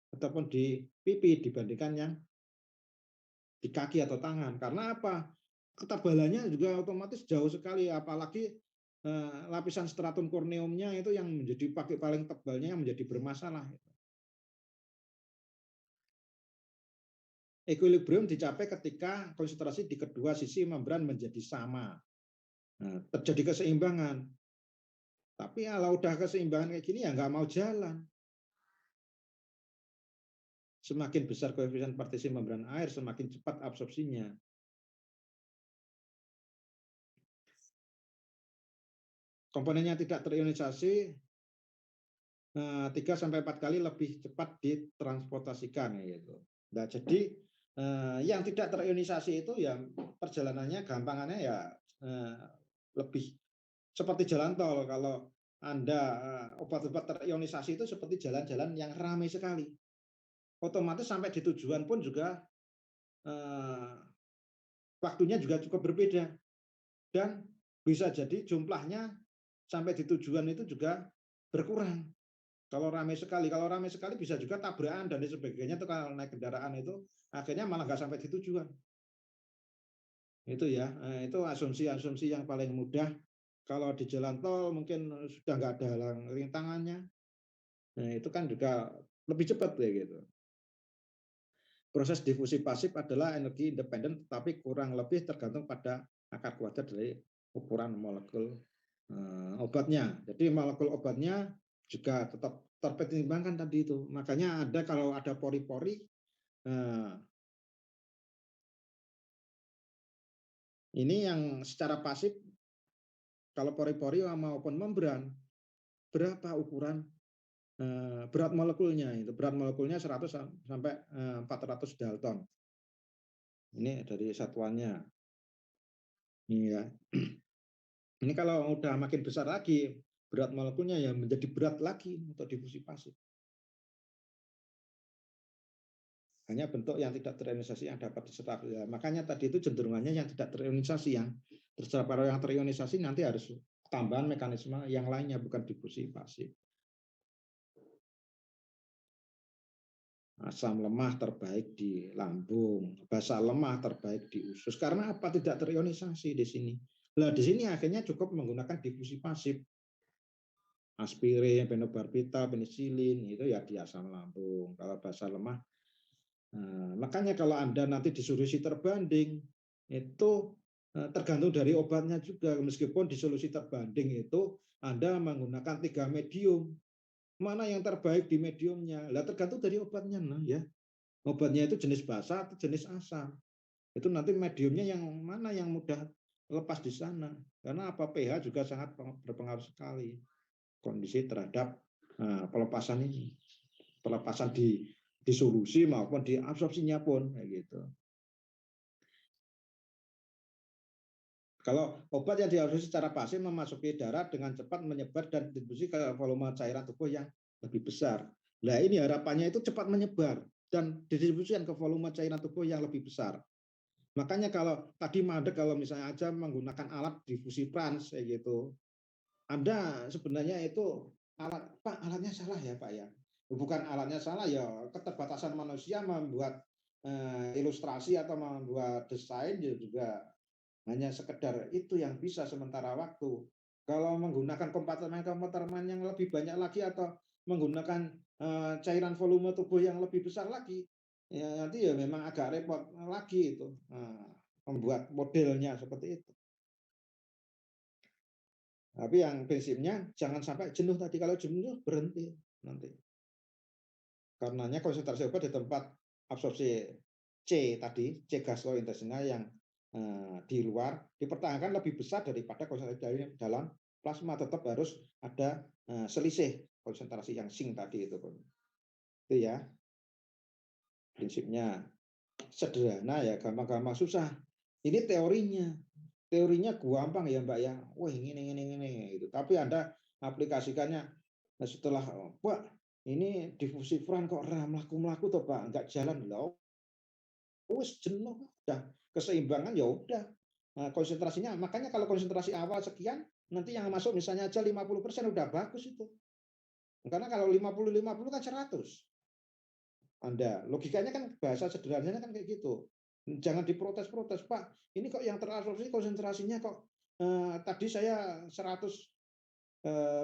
ataupun di pipi dibandingkan yang di kaki atau tangan. Karena apa? Ketebalannya juga otomatis jauh sekali, apalagi lapisan stratum corneumnya itu yang menjadi paling tebalnya yang menjadi bermasalah. Equilibrium dicapai ketika konsentrasi di kedua sisi membran menjadi sama. Nah, terjadi keseimbangan. Tapi kalau udah keseimbangan kayak gini ya nggak mau jalan. Semakin besar koefisien partisi membran air, semakin cepat absorpsinya. Komponennya tidak terionisasi 3-4 kali lebih cepat ditransportasikan gitu. Nah, jadi yang tidak terionisasi itu ya perjalanannya gampangannya ya lebih seperti jalan tol. Kalau Anda obat-obat terionisasi itu seperti jalan-jalan yang ramai sekali. Otomatis sampai di tujuan pun juga waktunya juga cukup berbeda. Dan bisa jadi jumlahnya sampai di tujuan itu juga berkurang. Kalau ramai sekali bisa juga tabrakan dan sebagainya. Itu kalau naik kendaraan itu akhirnya malah nggak sampai di tujuan. Itu ya, itu asumsi-asumsi yang paling mudah. Kalau di jalan tol mungkin sudah nggak ada halang rintangannya. Nah, itu kan juga lebih cepat ya gitu. Proses difusi pasif adalah energi independen tetapi kurang lebih tergantung pada akar kuadrat dari ukuran molekul obatnya. Jadi molekul obatnya juga tetap terpertimbangkan tadi itu. Makanya ada kalau ada pori-pori, ini yang secara pasif kalau pori-pori maupun membran berapa ukuran berat molekulnya itu. Berat molekulnya 100 sampai 400 Dalton. Ini dari satuannya. Ini ya. Ini kalau udah makin besar lagi berat molekulnya ya menjadi berat lagi untuk difusi pasif. Hanya bentuk yang tidak terionisasi yang dapat diserap. Ya, makanya tadi itu cenderungannya yang tidak terionisasi, yang terserap. Kalau yang terionisasi nanti harus tambahan mekanisme yang lainnya, bukan difusi pasif. Asam lemah terbaik di lambung, basa lemah terbaik di usus. Karena apa? Tidak terionisasi di sini. Nah, di sini akhirnya cukup menggunakan difusi pasif. aspirin, fenobarbital, penisilin, itu ya di asam lambung. Kalau basah lemah, makanya kalau Anda nanti disuruh isi terbanding, itu tergantung dari obatnya juga. Meskipun di solusi terbanding itu Anda menggunakan 3 medium, mana yang terbaik di mediumnya? Lah tergantung dari obatnya, nah ya. Obatnya itu jenis basah atau jenis asam. Itu nanti mediumnya yang mana yang mudah lepas di sana. Karena apa, pH juga sangat berpengaruh sekali kondisi terhadap pelepasan ini. Pelepasan di solusi maupun di absorpsinya pun kayak gitu. Kalau obat yang diabsorpsi secara pasif memasuki darah dengan cepat menyebar dan distribusi ke volume cairan tubuh yang lebih besar. Nah ini harapannya itu cepat menyebar dan didistribusikan ke volume cairan tubuh yang lebih besar. Makanya kalau tadi mandek kalau misalnya aja menggunakan alat difusi Franz kayak gitu, Anda sebenarnya itu alatnya salah ya Pak ya. Bukan alatnya salah ya, keterbatasan manusia membuat ilustrasi atau membuat desain juga hanya sekedar itu yang bisa sementara waktu. Kalau menggunakan kompartemen yang lebih banyak lagi atau menggunakan cairan volume tubuh yang lebih besar lagi, ya nanti ya memang agak repot lagi itu membuat modelnya seperti itu. Tapi yang prinsipnya jangan sampai jenuh tadi. Kalau jenuh berhenti nanti. Karenanya konsentrasi obat di tempat absorpsi C tadi, C gastrointestinal yang di luar dipertahankan lebih besar daripada konsentrasi dari dalam plasma. Tetap harus ada selisih konsentrasi yang zinc tadi itu ya prinsipnya. Sederhana ya, gampang-gampang, susah ini teorinya gampang ya Mbak ya, wah ini gitu. Tapi Anda aplikasikannya setelah Pak ini difusi Fran kok melaku toh Pak, nggak jalan loh, wis jenuh udah, keseimbangan ya udah. Nah, konsentrasinya, makanya kalau konsentrasi awal sekian, nanti yang masuk misalnya aja 50% udah bagus itu. Karena kalau 50-50 kan 100. Anda logikanya kan bahasa sederhananya kan kayak gitu. Jangan diprotes-protes, Pak. Ini kok yang terabsorpsi konsentrasinya kok tadi saya 100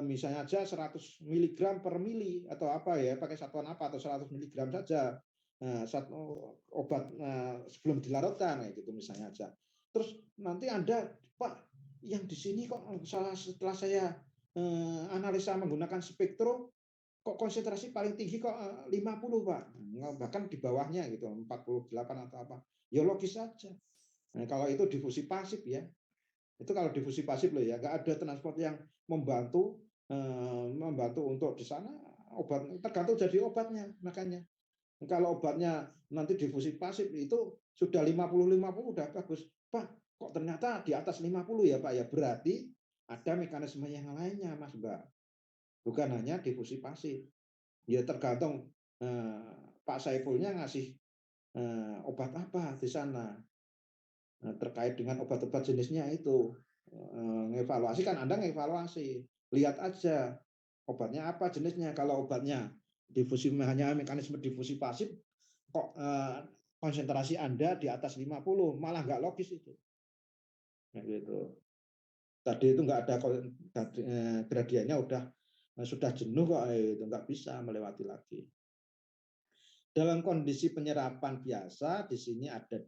misalnya aja 100 miligram per mili atau apa ya, pakai satuan apa atau 100 miligram saja satu obat sebelum dilarutkan kayak gitu misalnya aja. Terus nanti Anda, Pak, yang di sini kok setelah saya analisa menggunakan spektrum kok konsentrasi paling tinggi kok 50 Pak, bahkan di bawahnya gitu 48 atau apa, ya logis saja. Nah, kalau itu difusi pasif ya, itu kalau difusi pasif loh ya, nggak ada transport yang membantu untuk di sana obat, tergantung jadi obatnya. Makanya kalau obatnya nanti difusi pasif itu sudah 50-50 udah bagus, Pak kok ternyata di atas 50 ya Pak ya, berarti ada mekanisme yang lainnya Mas Mbak, bukan hanya difusi pasif. Ya tergantung Pak Saifulnya ngasih obat apa di sana terkait dengan obat-obat jenisnya itu. Ngevaluasi kan Anda ngevaluasi, lihat aja obatnya apa jenisnya. Kalau obatnya difusi hanya mekanisme difusi pasif kok konsentrasi Anda di atas 50, malah nggak logis itu. Nah, gitu. Tadi itu nggak ada gradiennya sudah jenuh kok itu nggak bisa melewati lagi. Dalam kondisi penyerapan biasa, di sini ada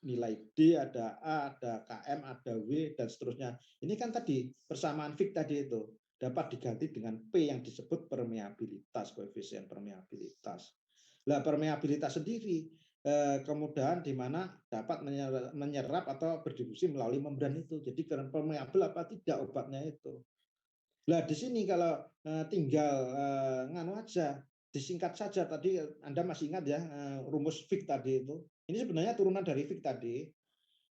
nilai D, ada A, ada KM, ada W, dan seterusnya. Ini kan tadi persamaan Fick tadi itu dapat diganti dengan P yang disebut permeabilitas, koefisien permeabilitas. Nah, permeabilitas sendiri kemudahan di mana dapat menyerap atau berdistribusi melalui membran itu. Jadi permeabel apa tidak obatnya itu. Nah, di sini kalau tinggal nganu aja, disingkat saja tadi Anda masih ingat ya rumus Fick tadi itu. Ini sebenarnya turunan dari Fick tadi.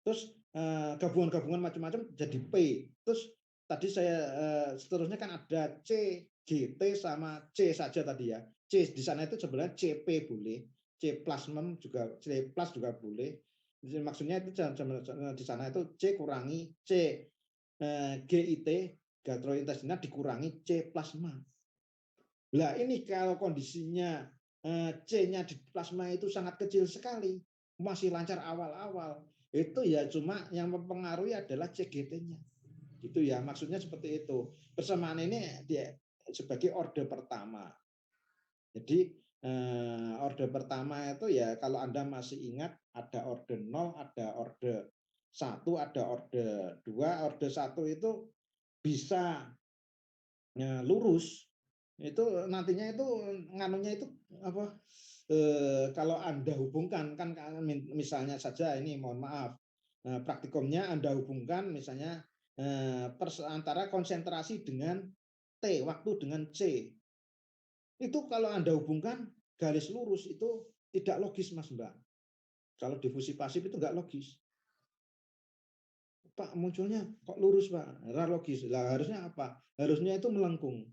Terus gabungan-gabungan macam-macam jadi P. Terus tadi saya seterusnya kan ada C, GT sama C saja tadi ya. C di sana itu sebenarnya CP boleh, C plasmum juga, C plus juga boleh. Maksudnya itu di sana itu C kurangi C GIT gastrointestinal dikurangi C plasma. Lah ini kalau kondisinya C-nya di plasma itu sangat kecil sekali, masih lancar awal-awal, itu ya cuma yang mempengaruhi adalah CGT-nya. Gitu ya, maksudnya seperti itu. Persamaan ini sebagai orde pertama. Jadi orde pertama itu ya kalau Anda masih ingat ada orde 0, ada orde 1, ada orde 2. Orde 1 itu bisa lurus. Itu nantinya itu nganunya itu apa? Kalau Anda hubungkan kan misalnya saja ini mohon maaf. Praktikumnya Anda hubungkan misalnya antara konsentrasi dengan T, waktu dengan C. Itu kalau Anda hubungkan garis lurus itu tidak logis, Mas Mbak. Kalau difusi pasif itu nggak logis. Pak, munculnya kok lurus, Pak? Nggak logis. Lah harusnya apa? Harusnya itu melengkung.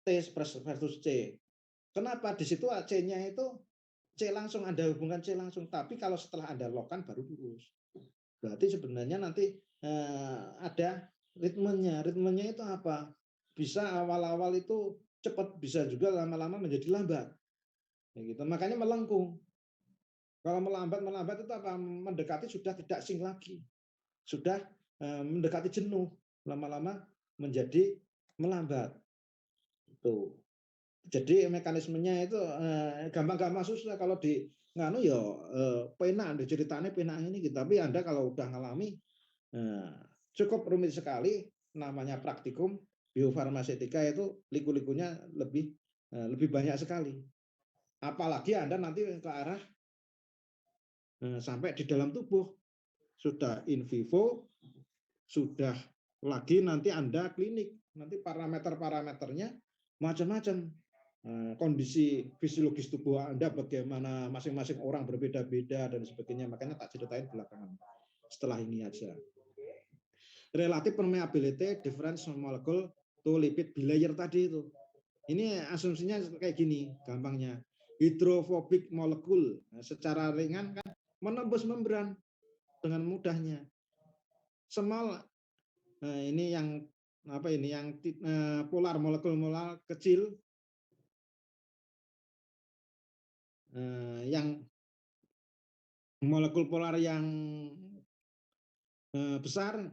T versus C. Kenapa? Di situ C-nya itu C langsung, Anda hubungkan C langsung. Tapi kalau setelah Anda lockkan baru lurus. Berarti sebenarnya nanti ada ritmenya. Ritmenya itu apa? Bisa awal-awal itu cepat, bisa juga lama-lama menjadi lambat. Gitu. Makanya melengkung. Kalau melambat itu apa? Mendekati sudah tidak sing lagi. Sudah mendekati jenuh. Lama-lama menjadi melambat. Itu. Jadi mekanismenya itu gampang-gampang susah kalau di nganu ya pena ceritanya pena ini gitu. Tapi Anda kalau udah ngalami cukup rumit sekali, namanya praktikum biofarmaseutika itu liku-likunya lebih banyak sekali. Apalagi Anda nanti ke arah sampai di dalam tubuh sudah in vivo, sudah lagi nanti Anda klinik, nanti parameternya macam-macam. Kondisi fisiologis tubuh Anda bagaimana, masing-masing orang berbeda-beda dan sebagainya. Makanya tak ceritain belakangan setelah ini aja. Relative permeability difference molecule to lipid bilayer tadi itu. Ini asumsinya kayak gini, gampangnya. Hidrofobik molekul secara ringan kan menembus membran dengan mudahnya. Small ini yang apa ini yang polar molekul kecil yang molekul polar yang besar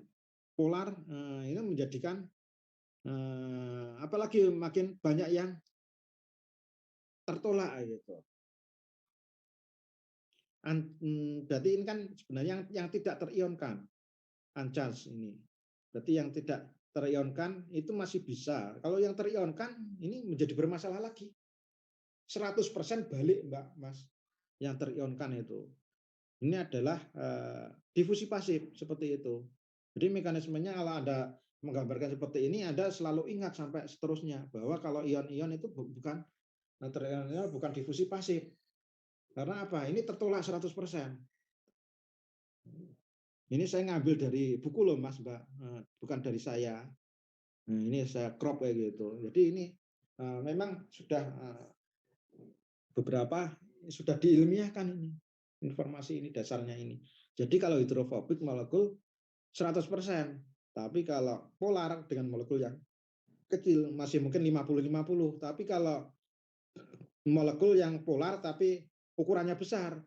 polar ini menjadikan apalagi makin banyak yang tertolak gitu. Berarti ini kan sebenarnya yang tidak terionkan uncharged ini. Berarti yang tidak terionkan itu masih bisa. Kalau yang terionkan ini menjadi bermasalah lagi. 100% balik Mbak Mas yang terionkan itu. Ini adalah difusi pasif seperti itu. Jadi mekanismenya kalau Anda menggambarkan seperti ini, Anda selalu ingat sampai seterusnya bahwa kalau ion-ion itu bukan difusi pasif. Karena apa? Ini tertolak 100%. Ini saya ngambil dari buku loh Mas Mbak, bukan dari saya. Ini saya crop kayak gitu. Jadi ini memang sudah beberapa sudah diilmiahkan ini informasi ini dasarnya ini. Jadi kalau hidrofobik molekul 100%, tapi kalau polar dengan molekul yang kecil masih mungkin 50-50. Tapi kalau molekul yang polar tapi ukurannya besar,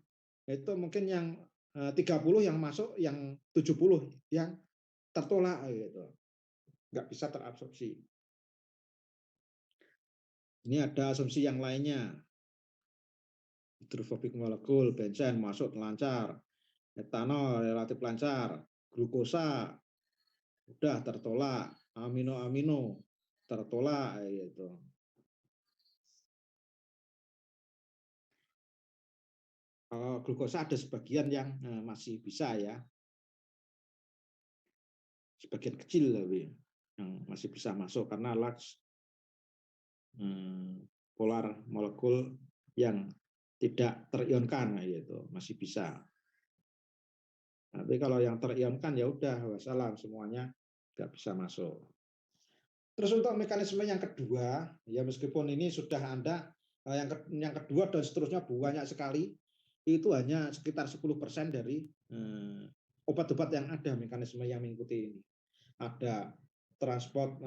itu mungkin yang 30 yang masuk, yang 70 yang tertolak gitu. Nggak bisa terabsorpsi. Ini ada asumsi yang lainnya. Hidrofobik molekul, benzen masuk lancar, etanol relatif lancar, glukosa udah tertolak, amino-amino tertolak gitu. Kalau glukosa ada sebagian yang masih bisa ya, sebagian kecil tapi yang masih bisa masuk karena large polar molekul yang tidak terionkan gitu masih bisa. Tapi kalau yang terionkan ya udah wassalam semuanya nggak bisa masuk. Terus untuk mekanisme yang kedua, ya meskipun ini sudah Anda yang kedua dan seterusnya banyak sekali, itu hanya sekitar 10% dari obat-obat yang ada mekanisme yang mengikuti ini. Ada transport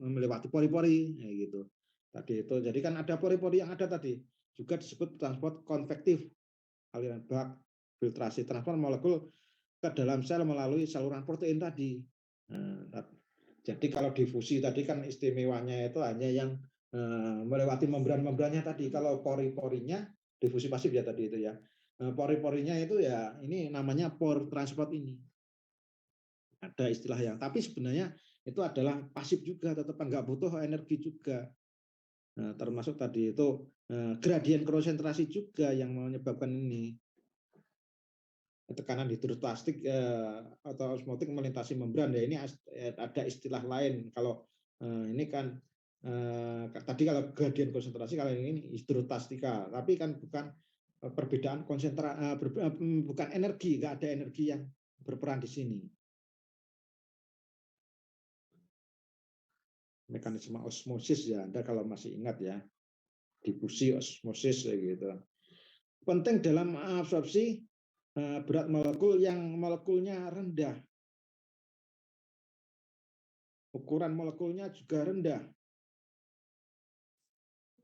melewati pori-pori gitu. Tadi itu jadi kan ada pori-pori yang ada tadi juga disebut transport konvektif, aliran bak, filtrasi, transport molekul ke dalam sel melalui saluran protein tadi. Jadi kalau difusi tadi kan istimewanya itu hanya yang melewati membran-membrannya tadi. Kalau pori-porinya difusi pasif ya tadi itu ya. Pori-porinya itu ya ini namanya pore transport ini. Ada istilah yang, tapi sebenarnya itu adalah pasif juga, tetap nggak butuh energi juga. Nah, termasuk tadi itu gradien konsentrasi juga yang menyebabkan ini tekanan hidrostastik atau osmotik melintasi membran ya. Ini ada istilah lain. Kalau ini kan tadi kalau gradien konsentrasi, kalau ini hidrostastika, tapi kan bukan perbedaan bukan energi, nggak ada energi yang berperan di sini. Mekanisme osmosis ya, Anda kalau masih ingat ya, difusi osmosis gitu. Penting dalam absorpsi berat molekul yang molekulnya rendah. Ukuran molekulnya juga rendah.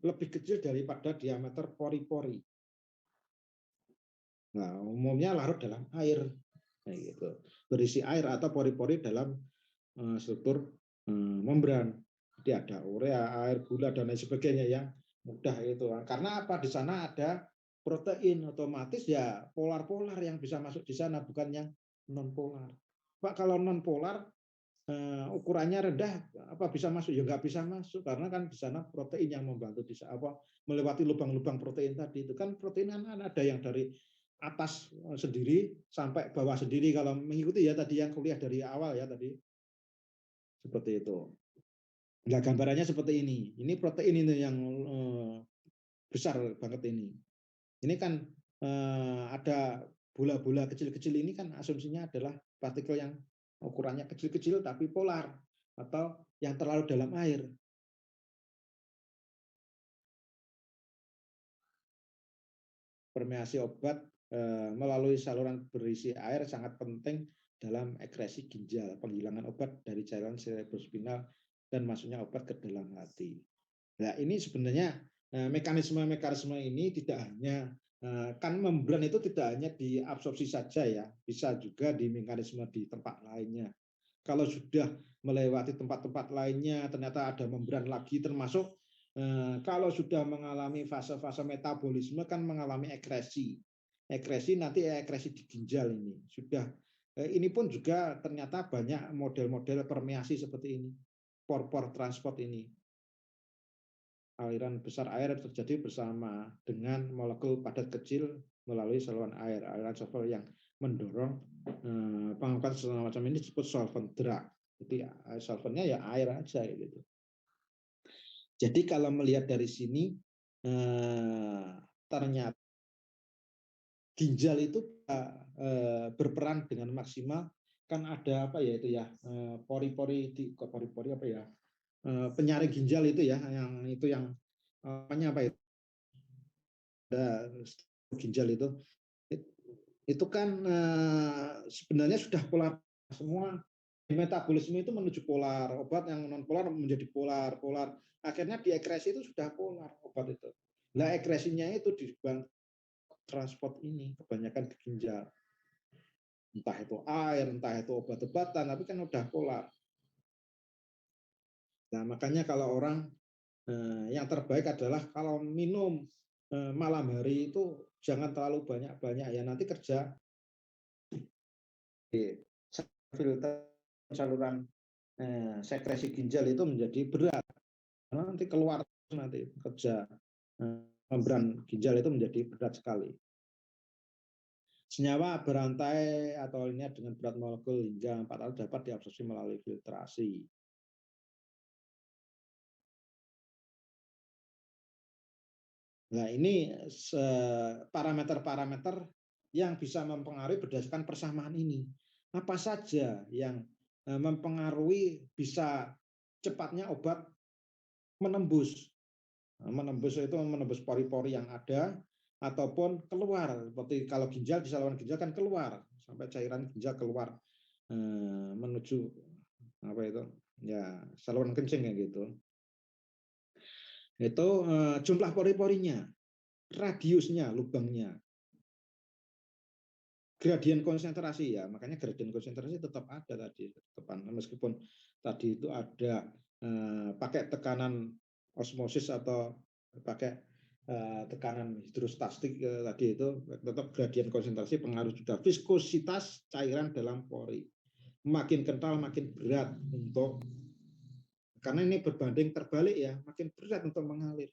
Lebih kecil daripada diameter pori-pori. Nah, umumnya larut dalam air. Nah, gitu. Berisi air atau pori-pori dalam struktur membran. Jadi ada urea, air, gula, dan lain sebagainya yang mudah itu. Karena apa? Di sana ada protein, otomatis ya polar-polar yang bisa masuk di sana, bukan yang non-polar. Pak, kalau non-polar ukurannya rendah, apa bisa masuk? Ya nggak bisa masuk, karena kan di sana protein yang membantu bisa melewati lubang-lubang protein tadi. Itu kan protein kan ada yang dari atas sendiri sampai bawah sendiri, kalau mengikuti ya tadi yang kuliah dari awal ya tadi. Seperti itu. Nah, gambarannya seperti ini. Ini protein ini yang besar banget ini. Ini kan ada bola-bola kecil-kecil ini kan asumsinya adalah partikel yang ukurannya kecil-kecil tapi polar atau yang terlalu dalam air. Permeasi obat melalui saluran berisi air sangat penting dalam ekresi ginjal, penghilangan obat dari cairan cerebrospinal dan masuknya obat ke dalam hati. Nah, ini sebenarnya mekanisme-mekanisme ini tidak hanya kan membran itu tidak hanya diabsorpsi saja ya, bisa juga di mekanisme di tempat lainnya. Kalau sudah melewati tempat-tempat lainnya, ternyata ada membran lagi, termasuk kalau sudah mengalami fase-fase metabolisme kan mengalami ekresi. Ekresi nanti ekresi di ginjal ini. Sudah ini pun juga ternyata banyak model-model permeasi seperti ini. Pore transport ini. Aliran besar air terjadi bersama dengan molekul padat kecil melalui saluran air. Aliran solvent yang mendorong pengangkatan segala macam ini disebut solvent drag. Jadi solventnya ya air aja gitu. Jadi kalau melihat dari sini ternyata ginjal itu berperan dengan maksimal, kan ada apa ya itu ya pori-pori pori-pori apa ya penyaring ginjal itu ya, yang itu yang namanya apa itu ginjal itu kan sebenarnya sudah polar semua. Metabolisme itu menuju polar, obat yang non polar menjadi polar, akhirnya di ekresi itu sudah polar obat itu. Nah, ekresinya itu di bank transport ini kebanyakan di ginjal, entah itu air, entah itu obat-obatan, tapi kan udah polar. Nah, makanya kalau orang yang terbaik adalah kalau minum malam hari itu jangan terlalu banyak-banyak ya, nanti kerja di filter saluran sekresi ginjal itu menjadi berat, karena nanti keluar nanti kerja membran ginjal itu menjadi berat sekali. Senyawa berantai atau linear dengan berat molekul hingga 4 kali dapat diabsorpsi melalui filtrasi. Nah, ini parameter-parameter yang bisa mempengaruhi berdasarkan persamaan ini. Apa saja yang mempengaruhi bisa cepatnya obat menembus itu menembus pori-pori yang ada ataupun keluar, seperti kalau ginjal di saluran ginjal kan keluar sampai cairan ginjal keluar menuju apa itu ya saluran kencing ya gitu. Itu jumlah pori-porinya, radiusnya, lubangnya. gradien konsentrasi ya, makanya gradien konsentrasi tetap ada tadi, meskipun tadi itu ada pakai tekanan osmosis atau pakai tekanan hidrostatik tadi itu, tetap gradien konsentrasi pengaruh juga viskositas cairan dalam pori. Makin kental makin berat untuk, karena ini berbanding terbalik ya, makin berat untuk mengalir.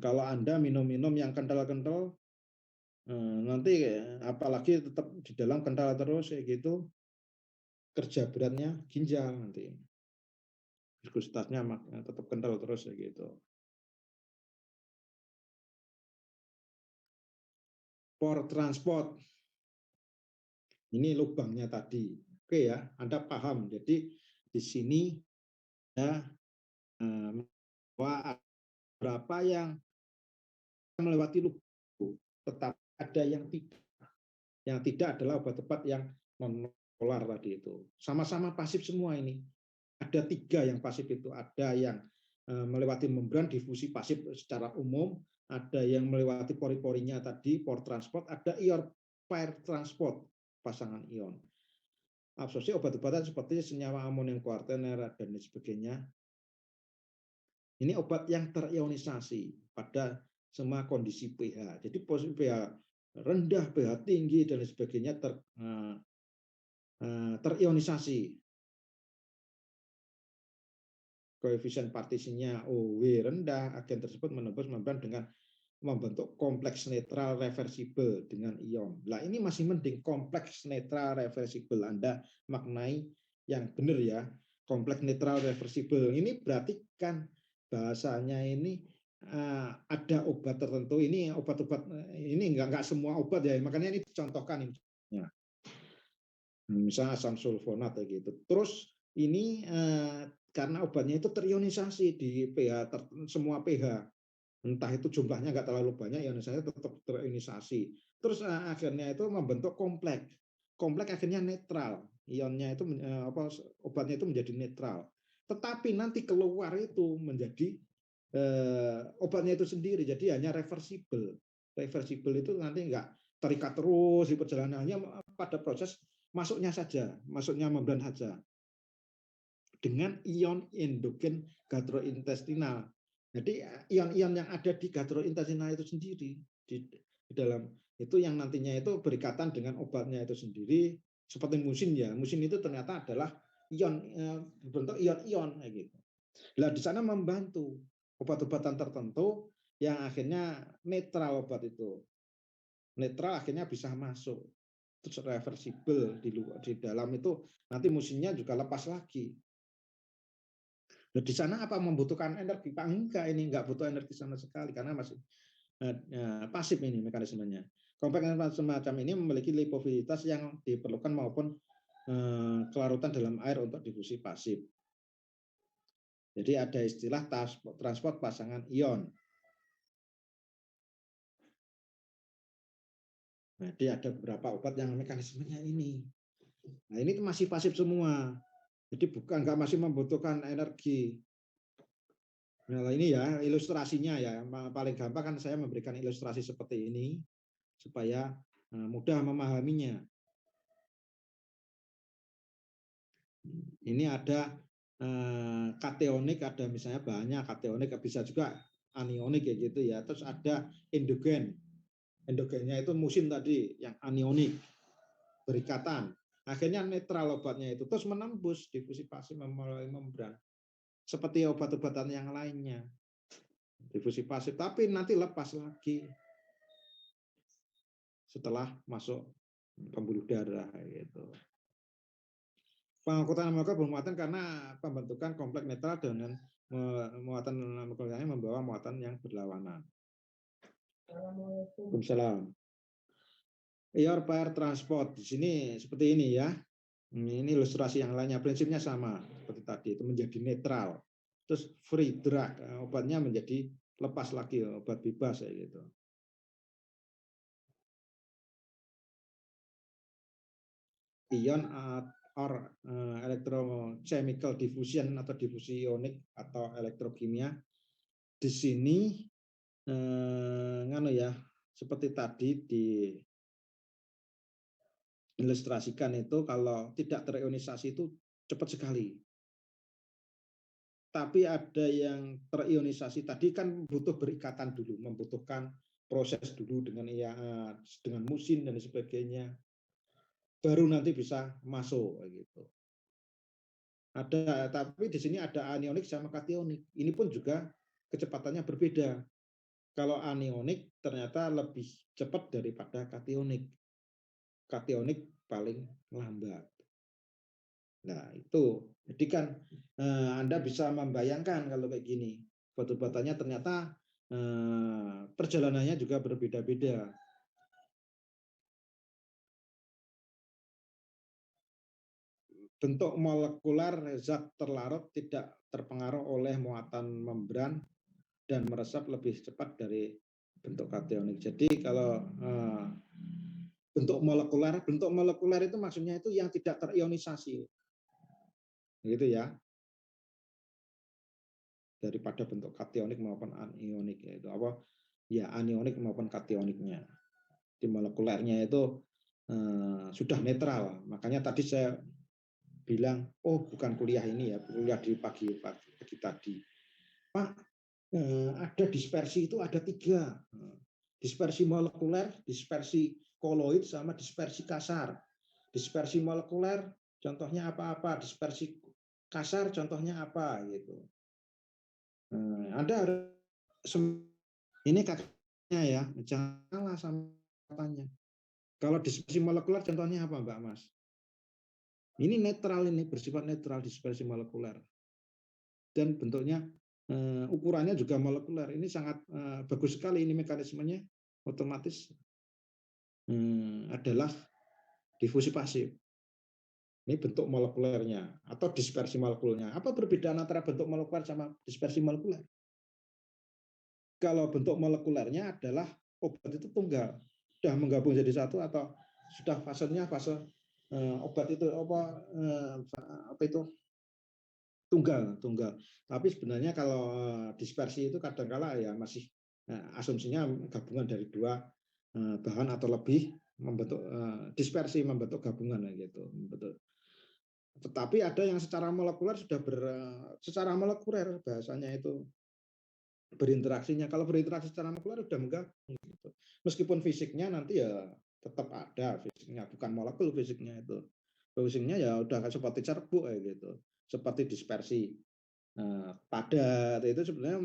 Kalau Anda minum-minum yang kental-kental, nanti apalagi tetap di dalam kental terus kayak gitu, kerja beratnya ginjal nanti, viskositasnya tetap kental terus kayak gitu. Pore transport, ini lubangnya tadi, oke ya, Anda paham. Jadi di sini ya, berapa yang melewati lubang, tetap ada yang tidak. Yang tidak adalah obat-obat yang non-polar tadi itu. Sama-sama pasif semua ini. Ada 3 yang pasif itu. Ada yang melewati membran difusi pasif secara umum, ada yang melewati pori-porinya tadi, pore transport, ada ion pair transport, pasangan ion. Absorpsi obat-obatan seperti senyawa amonium kuartener dan sebagainya. Ini obat yang terionisasi pada semua kondisi pH. Jadi posisi pH rendah, pH tinggi dan sebagainya terionisasi. Koefisien partisinya OW rendah, agen tersebut menembus membran dengan membentuk kompleks netral reversibel dengan ion. Nah, ini masih mending kompleks netral reversibel. Anda maknai yang benar ya. Kompleks netral reversibel. Ini berarti kan bahasanya ini ada obat tertentu, ini obat-obat ini enggak semua obat ya, makanya ini dicontohkan ini. Misalnya asam sulfonat gitu. Terus ini karena obatnya itu terionisasi di pH semua pH, entah itu jumlahnya enggak terlalu banyak, ionisasinya tetap terionisasi. Terus akhirnya itu membentuk kompleks. Kompleks akhirnya netral, ionnya itu obatnya itu menjadi netral. Tetapi nanti keluar itu menjadi obatnya itu sendiri, jadi hanya reversibel. Reversibel itu nanti enggak terikat terus di perjalanannya, pada proses masuknya saja, masuknya membran saja. Dengan ion endogen gastrointestinal. Jadi ion-ion yang ada di gastrointestinal itu sendiri di dalam itu yang nantinya itu berikatan dengan obatnya itu sendiri, seperti musin ya. Musin itu ternyata adalah ion, berbentuk ion-ion kayak gitu. Nah, di sana membantu obat-obatan tertentu yang akhirnya netral, obat itu netral akhirnya bisa masuk, terus reversibel di dalam itu nanti musimnya juga lepas lagi. Nah, di sana apa membutuhkan energi? Pak, enggak, ini enggak butuh energi sama sekali karena masih pasif ini mekanismenya. Kompleks semacam ini memiliki lipofilitas yang diperlukan maupun kelarutan dalam air untuk difusi pasif. Jadi ada istilah transport pasangan ion. Jadi ada beberapa obat yang mekanismenya ini. Nah, ini masih pasif semua. Jadi bukan enggak masih membutuhkan energi. Nah, ini ya ilustrasinya ya. Paling gampang kan saya memberikan ilustrasi seperti ini supaya mudah memahaminya. Ini ada kationik, ada misalnya banyak kationik, bisa juga anionik ya gitu ya. Terus ada endogen. Endogennya itu musin tadi yang anionik, berikatan. Akhirnya netral obatnya itu terus menembus difusi pasif melalui membran. Seperti obat-obatan yang lainnya. Difusi pasif tapi nanti lepas lagi setelah masuk pembuluh darah gitu. Pengangkutan molekul bermuatan karena pembentukan kompleks netral dengan muatan molekulnya membawa muatan yang berlawanan. Waalaikumsalam. Ion pair transport di sini seperti ini ya. Ini ilustrasi yang lainnya, prinsipnya sama seperti tadi, itu menjadi netral. Terus free drug, obatnya menjadi lepas lagi, obat bebas kayak gitu. Ion or electrochemical diffusion atau difusi ionik atau elektrokimia. Di sini nganu ya, seperti tadi di ilustrasikan itu kalau tidak terionisasi itu cepat sekali. Tapi ada yang terionisasi tadi kan butuh berikatan dulu, membutuhkan proses dulu dengan musim dan sebagainya, baru nanti bisa masuk gitu. Tapi di sini ada anionik sama kationik. Ini pun juga kecepatannya berbeda. Kalau anionik ternyata lebih cepat daripada kationik. Kationik paling lambat. Nah, itu. Jadi kan Anda bisa membayangkan kalau kayak gini. Batu-batannya ternyata perjalanannya juga berbeda-beda. Bentuk molekular zat terlarut tidak terpengaruh oleh muatan membran dan meresap lebih cepat dari bentuk kationik. Jadi kalau bentuk molekuler itu maksudnya itu yang tidak terionisasi, gitu ya, daripada bentuk kationik maupun anionik, yaitu apa ya, anionik maupun kationiknya. Di molekulernya itu sudah netral. Makanya tadi saya bilang, oh bukan kuliah ini ya, kuliah di pagi tadi, Pak, ada dispersi itu ada 3, dispersi molekuler, dispersi koloid, sama dispersi kasar. Dispersi molekuler contohnya apa-apa, dispersi kasar contohnya apa gitu. Anda harus ini kakaknya ya, jangan salah sama katanya. Kalau dispersi molekuler contohnya apa, Mbak Mas? Ini netral, ini bersifat netral dispersi molekuler. Dan bentuknya ukurannya juga molekuler. Ini sangat bagus sekali, ini mekanismenya otomatis adalah difusi pasif. Ini bentuk molekulernya atau dispersi molekulernya. Apa perbedaan antara bentuk molekuler sama dispersi molekuler? Kalau bentuk molekulernya adalah obat itu tunggal, sudah menggabung jadi satu, atau sudah fasenya fase obat itu apa itu tunggal. Tapi sebenarnya kalau dispersi itu kadangkala ya masih asumsinya gabungan dari 2 bahan atau lebih membentuk dispersi, membentuk gabungan gitu. Tetapi ada yang secara molekuler secara molekuler bahasanya itu berinteraksinya. Kalau berinteraksi secara molekuler sudah menggabung gitu. Meskipun fisiknya nanti ya tetap ada fisiknya, bukan molekul fisiknya itu. Fisiknya ya udah seperti cerbuk gitu, seperti dispersi padat. Itu sebenarnya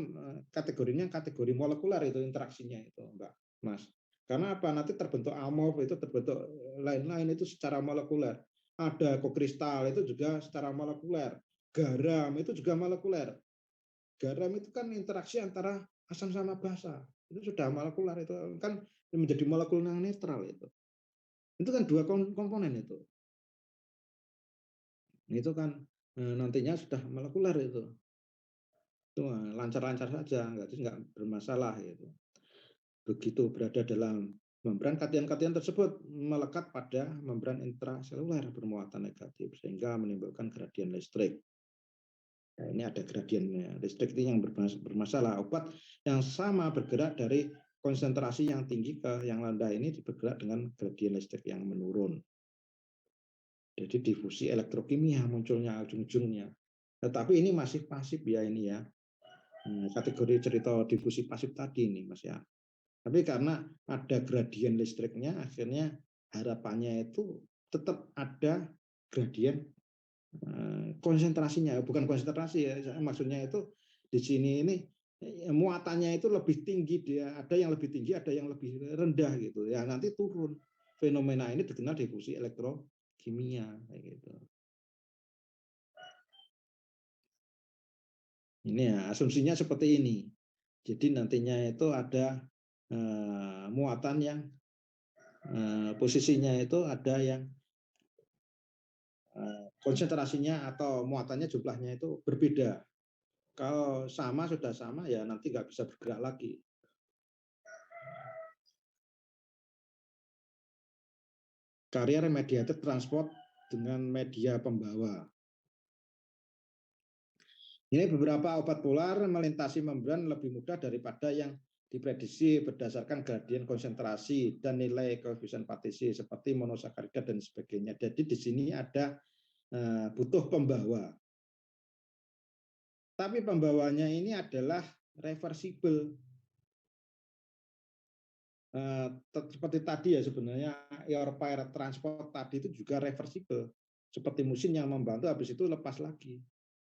kategorinya kategori molekuler itu interaksinya itu, Mbak Mas. Karena apa? Nanti terbentuk amorf, itu terbentuk lain-lain itu secara molekuler. Ada kokristal itu juga secara molekuler. Garam itu juga molekuler. Garam itu kan interaksi antara asam sama basa. Itu sudah molekuler, itu kan menjadi molekul yang netral itu. Itu kan 2 komponen itu. Itu kan nantinya sudah molekuler itu. Itu lancar-lancar saja, nggak bermasalah gitu. Begitu berada dalam membran, kation-kation tersebut melekat pada membran intraseluler bermuatan negatif sehingga menimbulkan gradien listrik. Nah, ini ada gradien listrik yang bermasalah. Obat yang sama bergerak dari konsentrasi yang tinggi ke yang rendah ini bergerak dengan gradien listrik yang menurun. Jadi difusi elektrokimia munculnya ujung-ujungnya. Tetapi ini masih pasif ya, ini ya. Kategori cerita difusi pasif tadi ini Mas ya. Tapi karena ada gradien listriknya, akhirnya harapannya itu tetap ada gradien konsentrasinya, bukan konsentrasi ya, maksudnya itu di sini ini muatannya itu lebih tinggi, dia ada yang lebih tinggi, ada yang lebih rendah gitu ya, nanti turun. Fenomena ini dikenal difusi elektrokimia kayak gitu. Ini ya asumsinya seperti ini. Jadi nantinya itu ada muatan yang posisinya itu ada yang konsentrasinya atau muatannya jumlahnya itu berbeda. Kalau sama sudah sama ya nanti nggak bisa bergerak lagi. Carrier mediated transport dengan media pembawa. Ini beberapa obat polar melintasi membran lebih mudah daripada yang diprediksi berdasarkan gradien konsentrasi dan nilai koefisien partisi seperti monosakarida dan sebagainya. Jadi di sini ada butuh pembawa. Tapi pembawanya ini adalah reversible. Seperti tadi ya sebenarnya air pair transport tadi itu juga reversible. Seperti mesin yang membantu habis itu lepas lagi.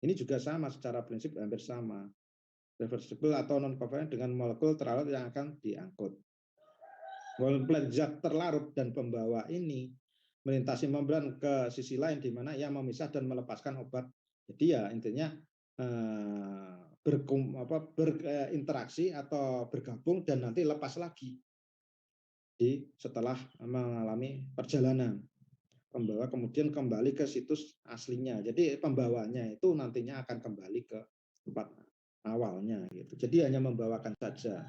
Ini juga sama secara prinsip hampir sama. Reversible atau non kovalent dengan molekul terlarut yang akan diangkut. Molekul zat terlarut dan pembawa ini melintasi membran ke sisi lain di mana ia memisah dan melepaskan obat. Jadi ya intinya berinteraksi atau bergabung dan nanti lepas lagi setelah mengalami perjalanan. Pembawa kemudian kembali ke situs aslinya. Jadi pembawanya itu nantinya akan kembali ke tempat awalnya gitu. Jadi hanya membawakan saja.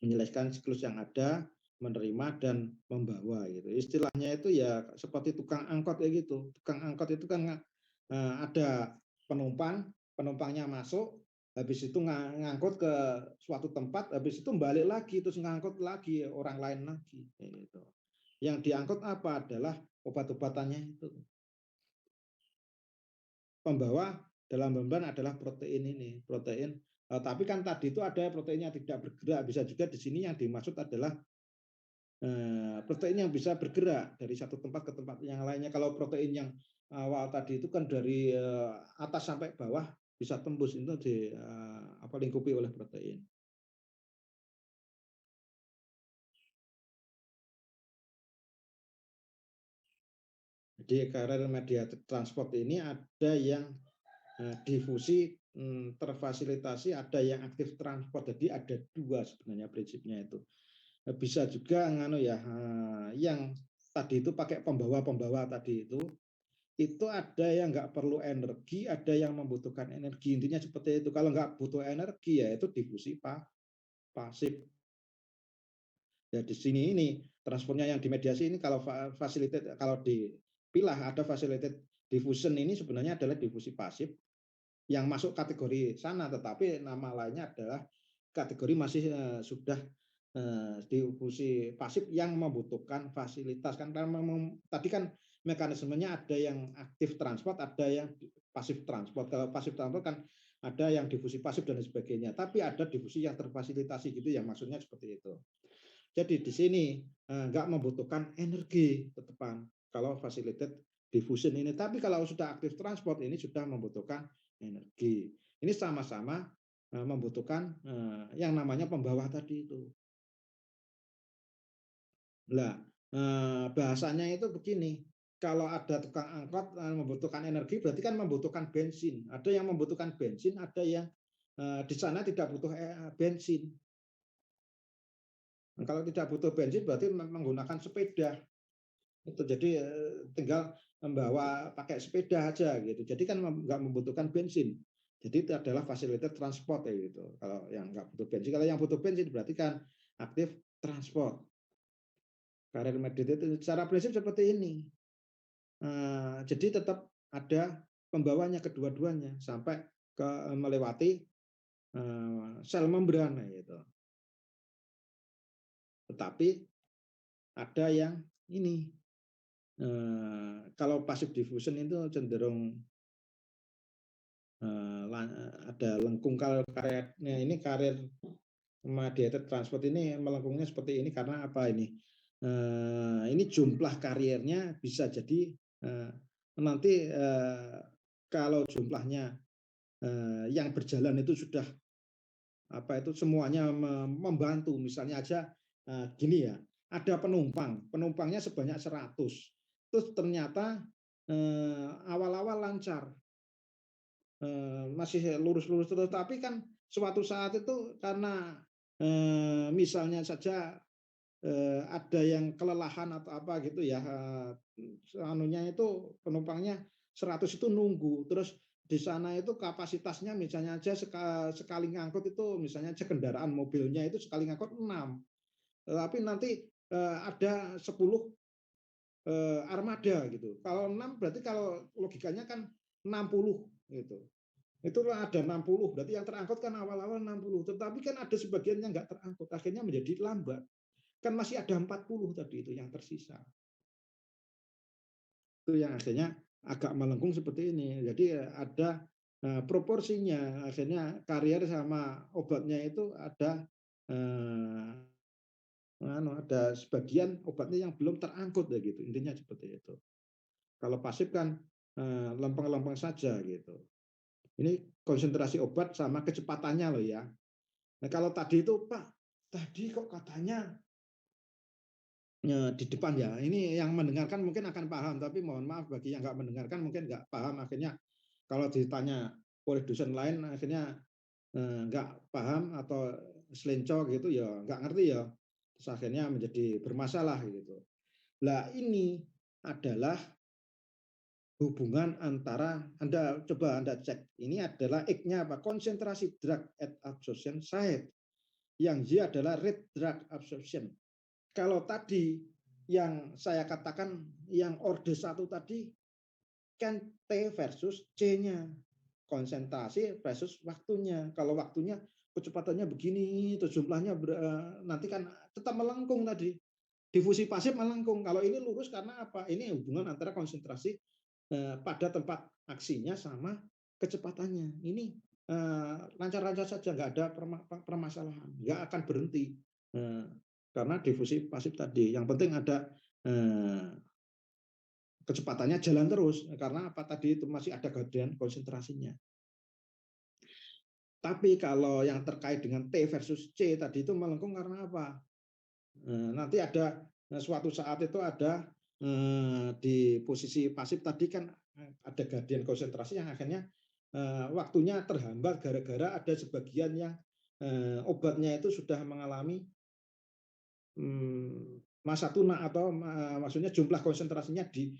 Menyelesaikan siklus yang ada, menerima dan membawa gitu. Istilahnya itu ya seperti tukang angkot ya gitu. Tukang angkot itu kan ada penumpangnya masuk, habis itu ngangkut ke suatu tempat, habis itu balik lagi terus ngangkut lagi orang lain lagi gitu. Yang diangkut apa adalah obat-obatannya itu. Pembawa dalam membran adalah protein ini, protein. Tapi kan tadi itu ada proteinnya tidak bergerak, bisa juga di sini yang dimaksud adalah protein yang bisa bergerak dari satu tempat ke tempat yang lainnya. Kalau protein yang awal tadi itu kan dari atas sampai bawah bisa tembus itu lingkupi oleh protein. Jadi carrier mediated transport ini ada yang difusi terfasilitasi, ada yang aktif transport. Jadi ada dua sebenarnya prinsipnya itu. Bisa juga yang tadi itu pakai pembawa tadi itu ada yang nggak perlu energi, ada yang membutuhkan energi. Intinya seperti itu. Kalau nggak butuh energi ya itu difusi pasif. Ya di sini ini transportnya yang dimediasi ini kalau facilitated, kalau dipilah ada facilitated diffusion ini sebenarnya adalah difusi pasif yang masuk kategori sana, tetapi nama lainnya adalah kategori masih sudah difusi pasif yang membutuhkan fasilitas kan. Tadi kan mekanismenya ada yang aktif transport, ada yang pasif transport. Kalau pasif transport kan ada yang difusi pasif dan sebagainya, tapi ada difusi yang terfasilitasi gitu yang maksudnya seperti itu. Jadi di sini nggak membutuhkan energi tetepan kalau facilitated diffusion ini, tapi kalau sudah aktif transport ini sudah membutuhkan energi. Ini sama-sama membutuhkan yang namanya pembawa tadi itu. Nah, bahasanya itu begini, kalau ada tukang angkot membutuhkan energi berarti kan membutuhkan bensin. Ada yang membutuhkan bensin, ada yang di sana tidak butuh bensin. Kalau tidak butuh bensin berarti menggunakan sepeda. Itu jadi tinggal membawa pakai sepeda aja gitu. Jadi kan nggak membutuhkan bensin. Jadi itu adalah fasilitas transport ya gitu. Kalau yang nggak butuh bensin, kalau yang butuh bensin berarti kan aktif transport. Karir mediated itu secara prinsip seperti ini. Jadi tetap ada pembawanya kedua-duanya sampai ke melewati sel membran gitu. Tetapi ada yang ini kalau passive diffusion itu cenderung ada lengkung. Kalau karirnya ini karir mediated transport ini melengkungnya seperti ini karena apa ini? Ini jumlah kariernya bisa jadi nanti kalau jumlahnya yang berjalan itu sudah semuanya membantu, misalnya aja gini ya, ada penumpangnya sebanyak 100, terus ternyata awal-awal lancar, masih lurus-lurus terus, tapi kan suatu saat itu karena misalnya saja ada yang kelelahan atau apa gitu ya, penumpangnya 100 itu nunggu, terus di sana itu kapasitasnya misalnya aja sekali ngangkut itu misalnya aja kendaraan mobilnya itu sekali ngangkut 6, tapi nanti ada 10 armada gitu. Kalau 6 berarti kalau logikanya kan 60 gitu. Itulah ada 60, berarti yang terangkut kan awal-awal 60, tetapi kan ada sebagian yang nggak terangkut, akhirnya menjadi lambat. Kan masih ada 40 tadi itu yang tersisa. Itu yang akhirnya agak melengkung seperti ini. Jadi ada proporsinya, akhirnya karier sama obatnya itu ada sebagian obatnya yang belum terangkut ya gitu. Intinya seperti itu. Kalau pasif kan lempeng-lempeng saja gitu. Ini konsentrasi obat sama kecepatannya loh ya. Nah kalau tadi itu Pak, tadi kok katanya di depan ya. Ini yang mendengarkan mungkin akan paham, tapi mohon maaf bagi yang nggak mendengarkan mungkin nggak paham. Akhirnya kalau ditanya oleh dosen lain akhirnya nggak paham atau selenco gitu ya nggak ngerti ya. Terus akhirnya menjadi bermasalah gitu. Nah ini adalah hubungan antara Anda cek ini adalah X-nya apa konsentrasi drug at absorption site yang Y adalah rate drug absorption. Kalau tadi yang saya katakan yang orde 1 tadi kan T versus C-nya konsentrasi versus waktunya. Kalau waktunya kecepatannya begini, terus jumlahnya nanti kan tetap melengkung tadi. Difusi pasif melengkung. Kalau ini lurus karena apa? Ini hubungan antara konsentrasi pada tempat aksinya sama kecepatannya. Ini lancar-lancar saja, nggak ada permasalahan, nggak akan berhenti karena difusi pasif tadi. Yang penting ada kecepatannya jalan terus karena apa tadi itu masih ada gradien konsentrasinya. Tapi kalau yang terkait dengan T versus C tadi itu melengkung karena apa? Nanti ada suatu saat itu ada di posisi pasif tadi kan ada gradien konsentrasi yang akhirnya waktunya terhambat gara-gara ada sebagian yang obatnya itu sudah mengalami masa tuna atau maksudnya jumlah konsentrasinya di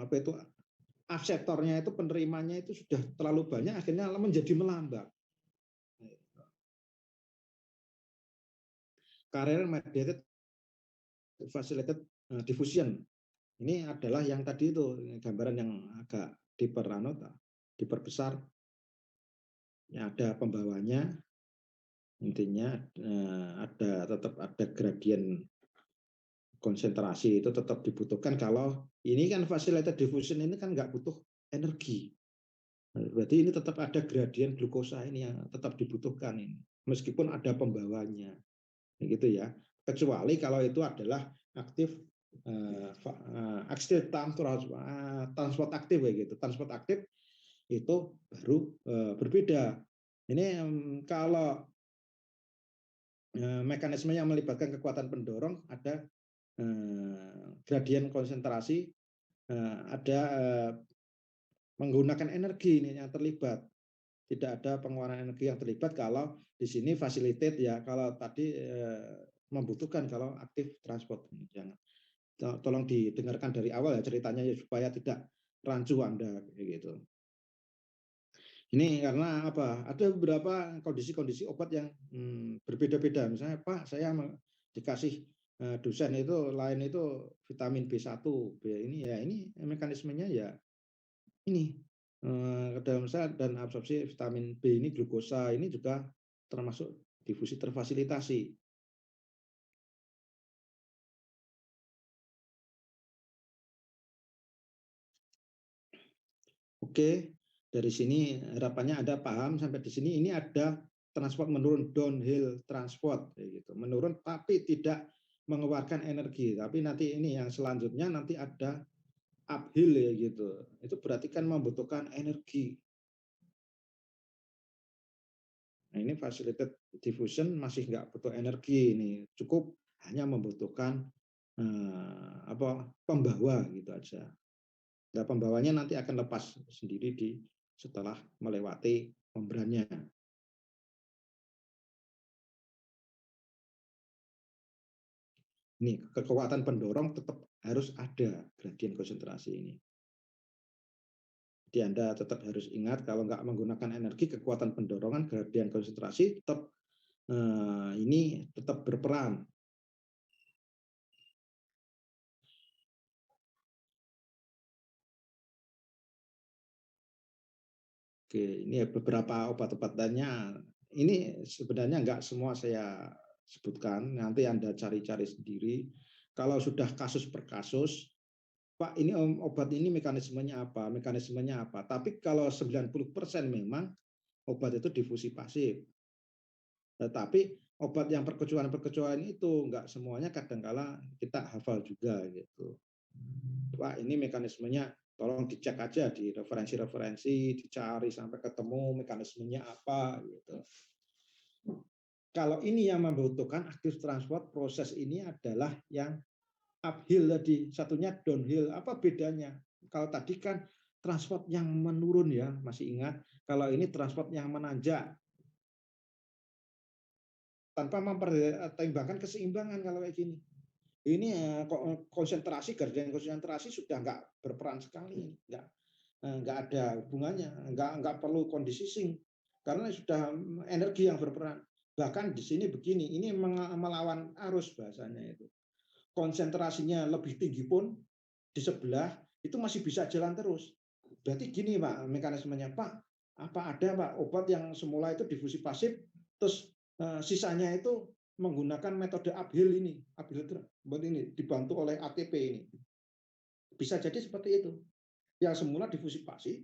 apa itu aseptornya itu penerimanya itu sudah terlalu banyak akhirnya menjadi melambat. Carrier mediated facilitated diffusion. Ini adalah yang tadi itu gambaran yang agak diperbesar. Ya, ada pembawanya, intinya tetap ada gradien konsentrasi itu tetap dibutuhkan. Kalau ini kan facilitated diffusion ini kan nggak butuh energi. Berarti ini tetap ada gradien glukosa ini yang tetap dibutuhkan ini, meskipun ada pembawanya, gitu ya. Kecuali kalau itu adalah aktif transport aktif kayak gitu. Transport aktif itu baru berbeda. Ini kalau mekanisme yang melibatkan kekuatan pendorong ada gradien konsentrasi, ada menggunakan energi ini yang terlibat. Tidak ada pengeluaran energi yang terlibat kalau di sini facilitate ya. Kalau tadi membutuhkan kalau aktif transport. Jangan tolong didengarkan dari awal ya ceritanya ya, supaya tidak rancu Anda gitu. Ini karena apa? Ada beberapa kondisi-kondisi obat yang berbeda-beda. Misalnya Pak, saya dikasih dosen itu lain itu vitamin B1, B ini ya ini mekanismenya ya ini dalam sel dan absorpsi vitamin B ini glukosa ini juga termasuk difusi terfasilitasi. Oke, dari sini harapannya Anda paham sampai di sini. Ini ada transport menurun, downhill transport gitu. Menurun tapi tidak mengeluarkan energi. Tapi nanti ini yang selanjutnya nanti ada uphill ya gitu. Itu berarti kan membutuhkan energi. Nah, ini facilitated diffusion masih nggak butuh energi ini, cukup hanya membutuhkan pembawa gitu aja. Nah, pembawanya nanti akan lepas sendiri setelah melewati membrannya. Ini kekuatan pendorong tetap harus ada gradien konsentrasi ini. Jadi Anda tetap harus ingat kalau nggak menggunakan energi, kekuatan pendorongan gradien konsentrasi tetap ini tetap berperan. Oke, ini beberapa obat-obatannya. Ini sebenarnya nggak semua saya sebutkan, nanti Anda cari-cari sendiri. Kalau sudah kasus per kasus, Pak, ini obat ini mekanismenya apa? Mekanismenya apa? Tapi kalau 90% memang obat itu difusi pasif. Tetapi obat yang perkecualian-perkecualian itu nggak semuanya kadangkala kita hafal juga gitu. Pak, ini mekanismenya tolong dicek aja di referensi-referensi, dicari sampai ketemu mekanismenya apa gitu. Kalau ini yang membutuhkan aktif transport, proses ini adalah yang uphill tadi, satunya downhill. Apa bedanya? Kalau tadi kan transport yang menurun ya, masih ingat. Kalau ini transport yang menanjak, tanpa mempertimbangkan keseimbangan kalau kayak gini. Ini konsentrasi, gradien konsentrasi sudah nggak berperan sekali, nggak ada hubungannya, nggak perlu kondisi sink, karena sudah energi yang berperan. Bahkan di sini begini, ini melawan arus bahasanya itu. Konsentrasinya lebih tinggi pun di sebelah itu masih bisa jalan terus. Berarti gini Pak, mekanismenya Pak, apa ada Pak obat yang semula itu difusi pasif, terus sisanya itu menggunakan metode uphill ini, dibantu oleh ATP ini. Bisa jadi seperti itu. Yang semula difusi pasif,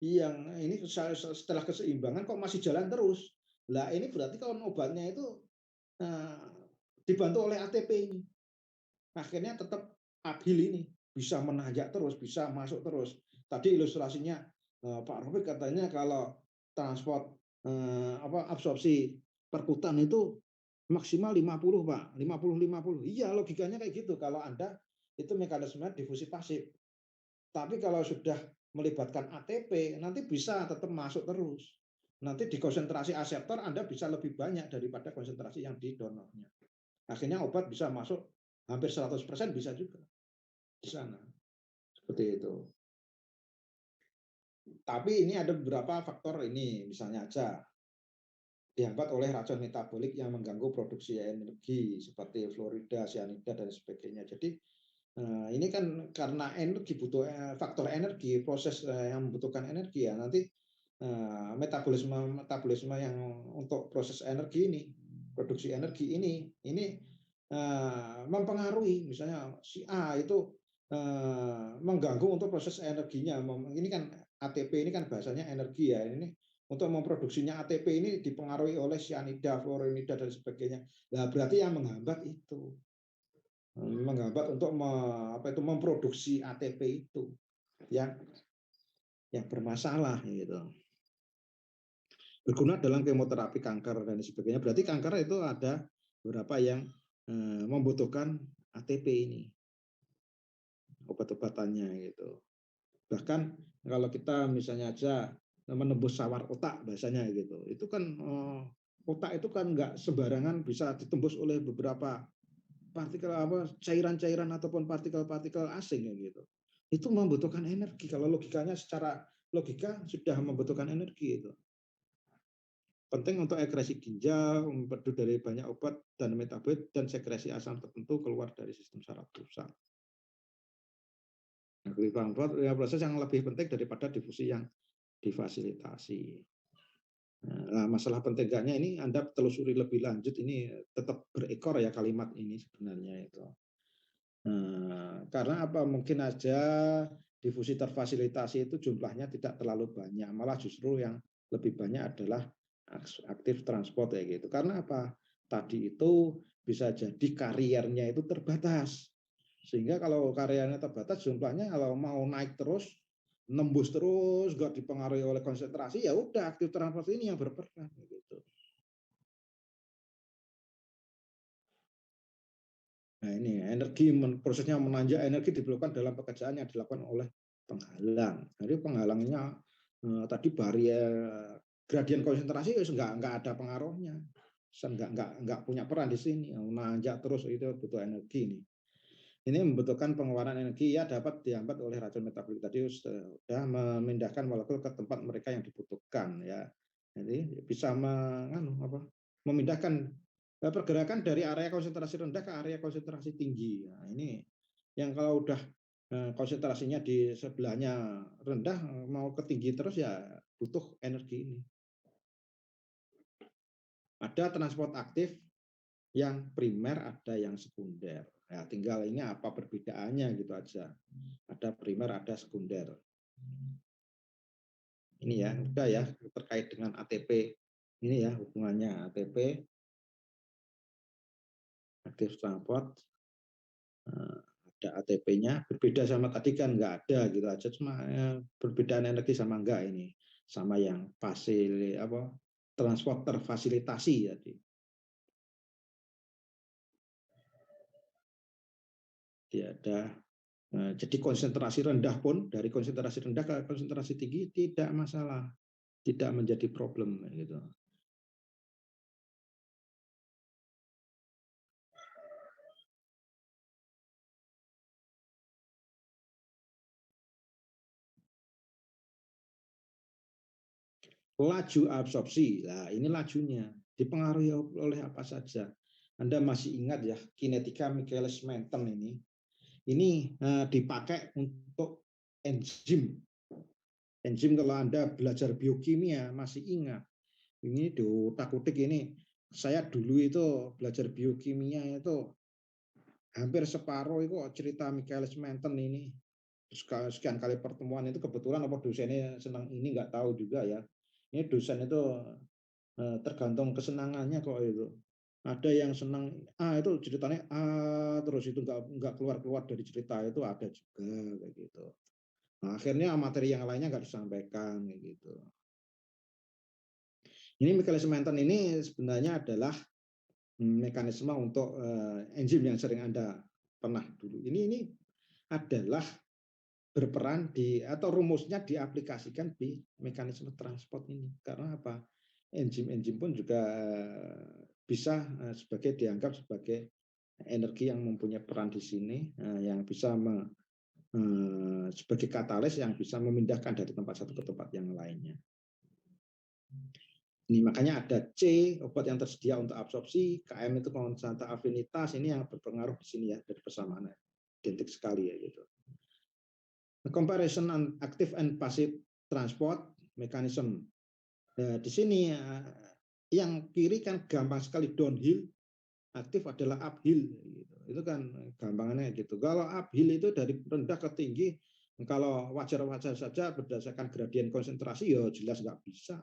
yang ini setelah keseimbangan kok masih jalan terus. Lah ini berarti kalau obatnya itu dibantu oleh ATP ini. Akhirnya tetap uphill ini bisa menanjak terus, bisa masuk terus. Tadi ilustrasinya Pak Rofiq katanya kalau transport absorpsi perkutan itu maksimal 50 Pak, 50-50. Iya, logikanya kayak gitu. Kalau Anda itu mekanisme difusi pasif. Tapi kalau sudah melibatkan ATP, nanti bisa tetap masuk terus. Nanti di konsentrasi aseptor Anda bisa lebih banyak daripada konsentrasi yang di donornya. Akhirnya obat bisa masuk hampir 100% bisa juga di sana. Seperti itu. Tapi ini ada beberapa faktor ini, misalnya aja dihambat oleh racun metabolik yang mengganggu produksi energi seperti fluorida, cyanida dan sebagainya. Jadi ini kan karena energi butuh faktor energi, proses yang membutuhkan energi ya nanti metabolisme yang untuk proses energi ini, produksi energi ini mempengaruhi, misalnya si A itu mengganggu untuk proses energinya. Ini kan ATP ini kan bahasanya energi ya. Ini untuk memproduksinya ATP ini dipengaruhi oleh cyanida, fluorinida dan sebagainya. Nah, berarti yang menghambat itu untuk memproduksi ATP itu yang bermasalah gitu. Berguna dalam kemoterapi kanker dan sebagainya. Berarti kanker itu ada beberapa yang membutuhkan ATP ini, obat-obatannya gitu. Bahkan kalau kita misalnya aja menembus sawar otak bahasanya gitu, itu kan otak itu kan nggak sembarangan bisa ditembus oleh beberapa partikel cairan-cairan ataupun partikel-partikel asing ya gitu. Itu membutuhkan energi. Kalau logikanya secara logika sudah membutuhkan energi itu. Penting untuk ekresi ginjal, memperdu dari banyak obat dan metabolit dan sekresi asam tertentu keluar dari sistem saraf pusat. Ya, proses yang lebih penting daripada difusi yang difasilitasi. Nah, masalah penting enggaknya ini Anda telusuri lebih lanjut, ini tetap berekor ya kalimat ini sebenarnya itu. Karena apa? Mungkin aja difusi terfasilitasi itu jumlahnya tidak terlalu banyak, malah justru yang lebih banyak adalah aktif transport ya gitu. Karena apa? Tadi itu bisa jadi kariernya itu terbatas. Sehingga kalau kariernya terbatas jumlahnya kalau mau naik terus, nembus terus, nggak dipengaruhi oleh konsentrasi, ya udah aktif transport ini yang berperan gitu. Nah ini energi, prosesnya menanjak energi diperlukan dalam pekerjaan yang dilakukan oleh penghalang. Jadi penghalangnya tadi barier gradien konsentrasi nggak ada pengaruhnya, nggak punya peran di sini. Menanjak terus itu butuh energi nih. Ini membutuhkan pengeluaran energi ya dapat dihambat oleh racun metabolik tadi sudah memindahkan molekul ke tempat mereka yang dibutuhkan ya. Jadi bisa memindahkan pergerakan dari area konsentrasi rendah ke area konsentrasi tinggi. Nah, ini yang kalau udah konsentrasinya di sebelahnya rendah mau ke tinggi terus ya butuh energi ini. Ada transport aktif yang primer, ada yang sekunder. Ya, tinggal ini apa perbedaannya gitu aja. Ada primer, ada sekunder. Ini ya, udah ya terkait dengan ATP. Ini ya hubungannya ATP, aktif transport. Ada ATP-nya, berbeda sama tadi kan nggak ada gitu aja, cuma perbedaan energi sama enggak ini, sama yang transport terfasilitasi tadi. Ada jadi konsentrasi rendah pun dari konsentrasi rendah ke konsentrasi tinggi tidak masalah, tidak menjadi problem gitu. Laju absorpsi, nah ini lajunya dipengaruhi oleh apa saja. Anda masih ingat ya kinetika Michaelis-Menten ini dipakai untuk enzim. Enzim kalau Anda belajar biokimia masih ingat. Ini di otak-utik ini. Saya dulu itu belajar biokimia itu hampir separuh itu cerita Michaelis-Menten ini. Sekian kali pertemuan itu kebetulan apa dosennya senang ini nggak tahu juga ya. Ini dosen itu tergantung kesenangannya kok itu. Ada yang senang itu ceritanya terus itu nggak keluar dari cerita itu, ada juga kayak gitu. Nah, akhirnya materi yang lainnya nggak disampaikan kayak gitu. Ini mekanisme Menten ini sebenarnya adalah mekanisme untuk enzim yang sering Anda pernah dulu. Ini adalah berperan atau rumusnya diaplikasikan di mekanisme transport ini. Karena apa? Enzim-enzim pun juga bisa dianggap sebagai energi yang mempunyai peran di sini, yang bisa sebagai katalis yang bisa memindahkan dari tempat satu ke tempat yang lainnya. Ini makanya ada C, obat yang tersedia untuk absorpsi, KM itu konstanta afinitas, ini yang berpengaruh di sini ya, dari persamaan identik sekali ya gitu. Comparison active and passive transport mechanism. Nah, di sini yang kiri kan gampang sekali downhill, aktif adalah uphill gitu. Itu kan gampangannya gitu. Kalau uphill itu dari rendah ke tinggi, kalau wajar-wajar saja berdasarkan gradien konsentrasi ya jelas nggak bisa.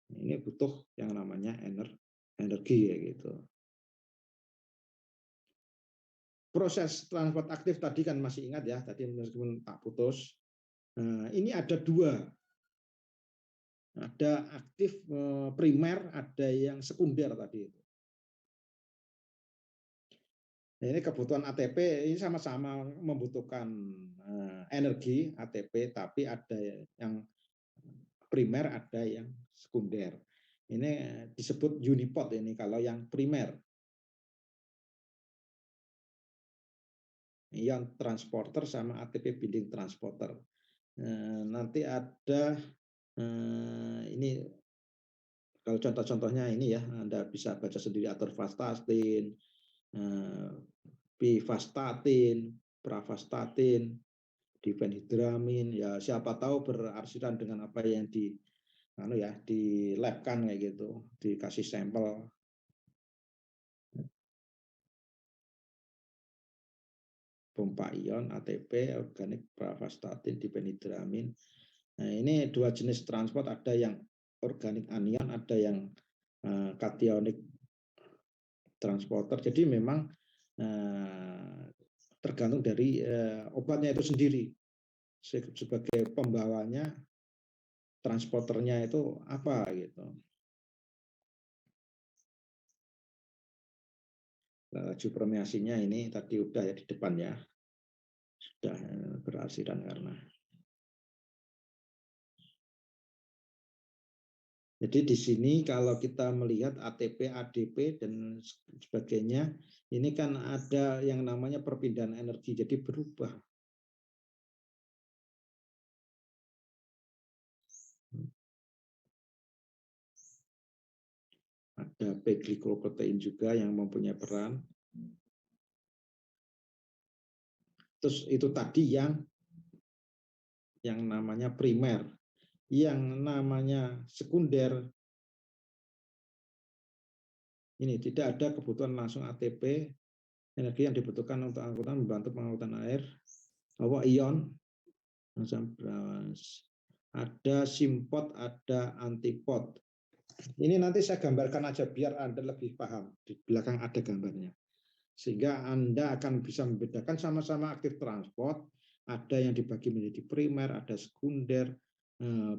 Ini butuh yang namanya energi ya gitu. Proses transport aktif tadi kan masih ingat ya, tadi meskipun tak putus. Nah, ini ada dua. Ada aktif primer, ada yang sekunder tadi itu. Nah, ini kebutuhan ATP ini sama-sama membutuhkan energi ATP, tapi ada yang primer, ada yang sekunder. Ini disebut unipod ini kalau yang primer. Ion transporter sama ATP binding transporter. Nanti ada ini kalau contoh-contohnya ini ya, Anda bisa baca sendiri atorvastatin, bivastatin, pravastatin, difenhidramin, ya siapa tahu berarsiran dengan apa yang di labkan kayak gitu, dikasih sampel. Pompa ion, ATP, organik, pravastatin, difenhidramin. Nah, ini dua jenis transport, ada yang organik anion, ada yang kationik transporter. Jadi memang tergantung dari obatnya itu sendiri. Sebagai pembawanya, transporternya itu apa gitu. Laju permeasinya ini tadi udah ya di depan ya. Sudah berarsiran karena. Jadi di sini kalau kita melihat ATP, ADP dan sebagainya, ini kan ada yang namanya perpindahan energi, jadi berubah. Ada P-glycoprotein juga yang mempunyai peran. Terus itu tadi yang namanya primer. yang namanya sekunder, ini tidak ada kebutuhan langsung ATP, energi yang dibutuhkan untuk angkutan membantu pengangkutan air, bahwa ion, ada simpot, ada antipot. Ini nanti saya gambarkan aja biar Anda lebih paham. Di belakang ada gambarnya. Sehingga Anda akan bisa membedakan sama-sama aktif transport, ada yang dibagi menjadi primer, ada sekunder.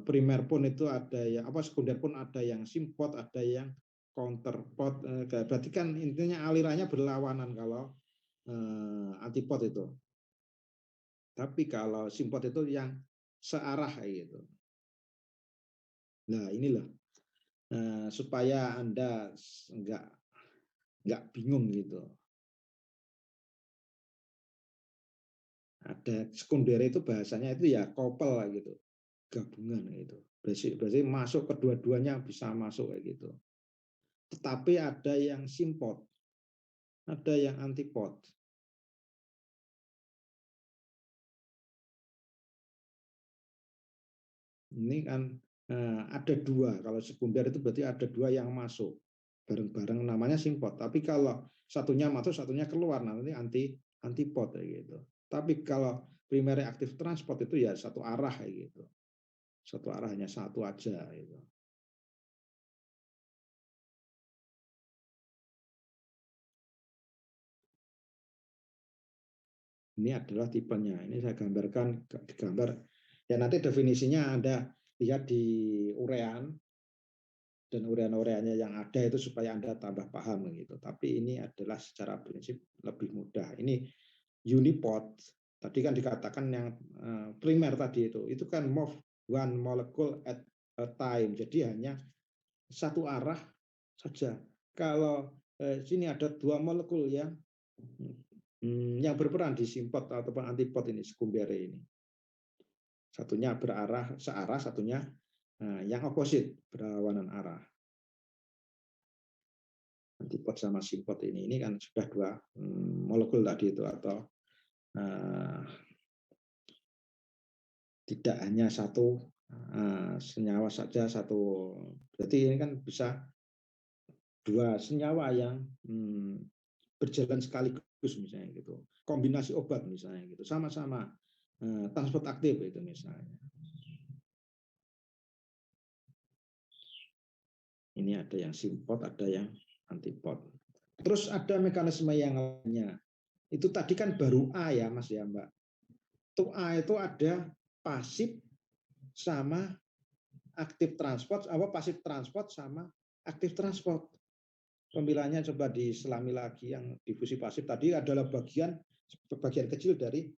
Primer pun itu ada yang sekunder pun ada yang simpot, ada yang counterpot. Berarti kan intinya alirannya berlawanan kalau antipot itu. Tapi kalau simpot itu yang searah gitu. Nah, inilah supaya Anda nggak bingung gitu. Ada sekunder itu bahasanya itu ya couple gitu, gabungan gitu. Berarti masuk kedua-duanya bisa masuk kayak gitu. Tetapi ada yang simpot, ada yang antipot. Ini kan ada dua. Kalau sekunder itu berarti ada dua yang masuk bareng-bareng, namanya simpot. Tapi kalau satunya masuk, satunya keluar, nanti antipot kayak gitu. Tapi kalau primary active transport itu ya satu arah kayak gitu. Satu arahnya satu aja gitu. Ini adalah tipenya. Ini saya gambarkan di gambar. Ya nanti definisinya Anda lihat di urean, dan urean-ureannya yang ada itu supaya Anda tambah paham gitu. Tapi ini adalah secara prinsip lebih mudah. Ini unipod. Tadi kan dikatakan yang primer tadi itu kan move one molecule at a time. Jadi hanya satu arah saja. Kalau sini ada dua molekul yang berperan di simpot ataupun antipod ini, sekunder ini. Satunya searah, satunya yang opposite, berlawanan arah. Antipod sama simpot ini kan sudah dua molekul tadi itu, atau tidak hanya satu senyawa saja satu. Berarti ini kan bisa dua senyawa yang berjalan sekaligus misalnya gitu. Kombinasi obat misalnya gitu. Sama-sama transport aktif itu misalnya. Ini ada yang simpot, ada yang antipod. Terus ada mekanisme yang lainnya. Itu tadi kan baru A ya Mas ya Mbak. Itu A itu ada pasif sama aktif transport, pasif transport sama aktif transport. Pemilahannya coba diselami lagi, yang difusi pasif tadi adalah bagian kecil dari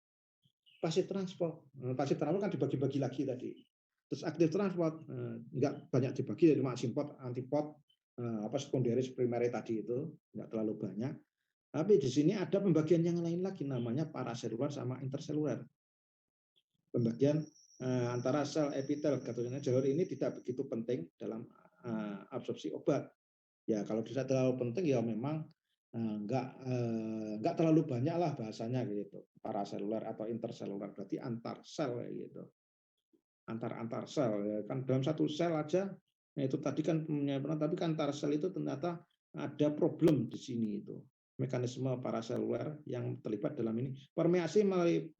pasif transport. Pasif transport kan dibagi-bagi lagi tadi. Terus aktif transport nggak banyak dibagi, cuma simpot, antipod, sekunderis, primer tadi itu nggak terlalu banyak. Tapi di sini ada pembagian yang lain lagi, namanya paraseluler sama interseluler. Pembagian antara sel epitel gatulina jalur ini tidak begitu penting dalam absorpsi obat. Ya kalau tidak terlalu penting ya memang nggak terlalu banyak lah bahasanya gitu. Paraseluler atau interseluler berarti antar sel gitu. Antar sel ya kan, dalam satu sel aja itu tadi kan penyimpanan, tapi kan antar sel itu ternyata ada problem di sini itu. Mekanisme paraseluler yang terlibat dalam ini permeasi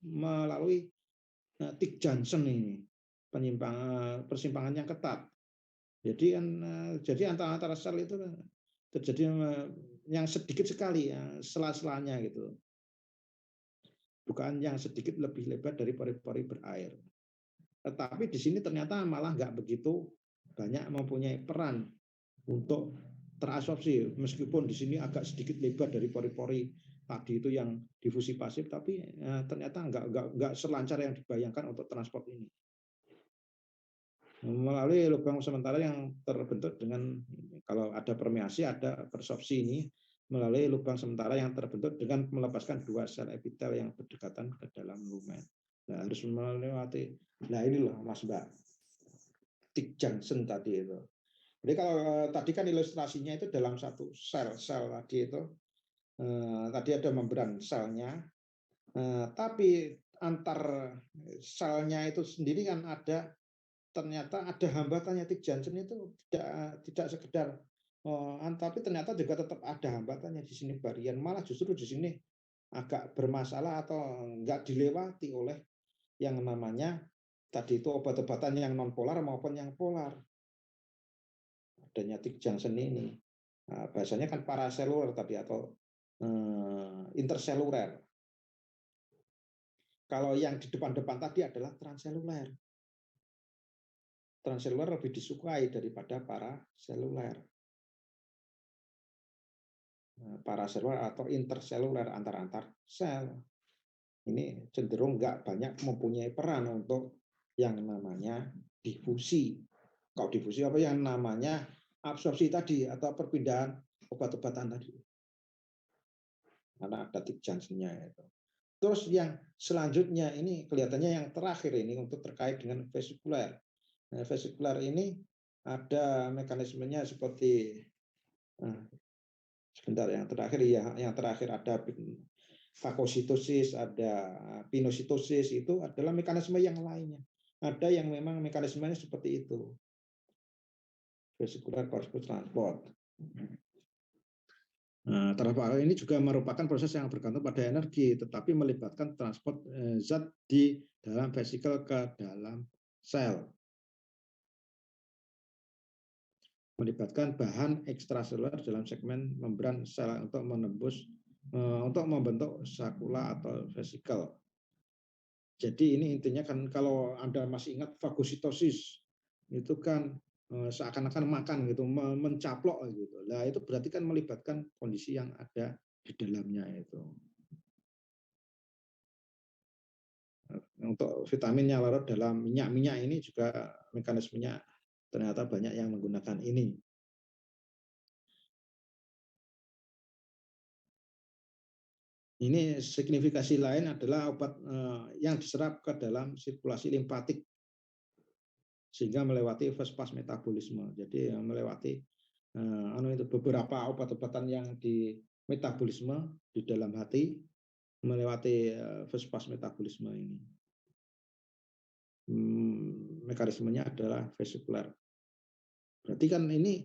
melalui Dick Johnson ini, persimpangan yang ketat. Jadi antara sel itu terjadi yang sedikit sekali sela-selanya gitu. Bukan yang sedikit lebih lebar dari pori-pori berair. Tetapi di sini ternyata malah nggak begitu banyak mempunyai peran untuk terabsorpsi, meskipun di sini agak sedikit lebar dari pori-pori tadi itu yang difusi pasif, tapi ternyata nggak selancar yang dibayangkan untuk transport ini. Melalui lubang sementara yang terbentuk dengan, kalau ada permeasi, ada absorpsi ini melalui lubang sementara yang terbentuk dengan melepaskan dua sel epitel yang berdekatan ke dalam lumen. Nah, harus melewati. Nah, ini loh Mas Mbak, Dick Johnson tadi itu. Jadi kalau tadi kan ilustrasinya itu dalam satu sel tadi itu, tadi ada membran selnya, tapi antar selnya itu sendiri kan ada ternyata ada hambatannya. Tick Johnson itu tidak sekedar tapi ternyata juga tetap ada hambatannya di sini, barian malah justru di sini agak bermasalah atau enggak dilewati oleh yang namanya tadi itu obat-obatan yang non polar maupun yang polar. Adanya Tick Johnson ini. Nah, bahasanya kan paraseluler tadi atau interseluler. Kalau yang di depan-depan tadi adalah transseluler. Transseluler lebih disukai daripada paraseluler. Paraseluler atau interseluler antar sel. Ini cenderung nggak banyak mempunyai peran untuk yang namanya difusi. Kalau difusi apa yang namanya absorpsi tadi atau perpindahan obat-obatan tadi. Karena ada Tick Johnson-nya itu. Terus yang selanjutnya ini kelihatannya yang terakhir ini untuk terkait dengan vesikuler. Nah, vesikuler ini ada mekanismenya seperti sebentar yang terakhir ya, yang terakhir ada fagositosis, ada pinositosis, itu adalah mekanisme yang lainnya. Ada yang memang mekanismenya seperti itu. Vesikuler corpus transport. Nah, transport ini juga merupakan proses yang bergantung pada energi, tetapi melibatkan transport zat di dalam vesikel ke dalam sel. Melibatkan bahan ekstraseluler dalam segmen membran sel untuk menembus untuk membentuk sakula atau vesikel. Jadi ini intinya kan kalau Anda masih ingat fagositosis itu kan seakan-akan makan gitu, mencaplok gitu. Nah, itu berarti kan melibatkan kondisi yang ada di dalamnya itu. Untuk vitamin yang larut dalam minyak-minyak ini juga mekanismenya ternyata banyak yang menggunakan ini. Ini signifikasi lain adalah obat yang diserap ke dalam sirkulasi limfatik sehingga melewati fase metabolisme. Jadi melewati itu beberapa obat-obatan yang di metabolisme di dalam hati melewati fase metabolisme ini. Mekanismenya adalah vesikuler. Berarti kan ini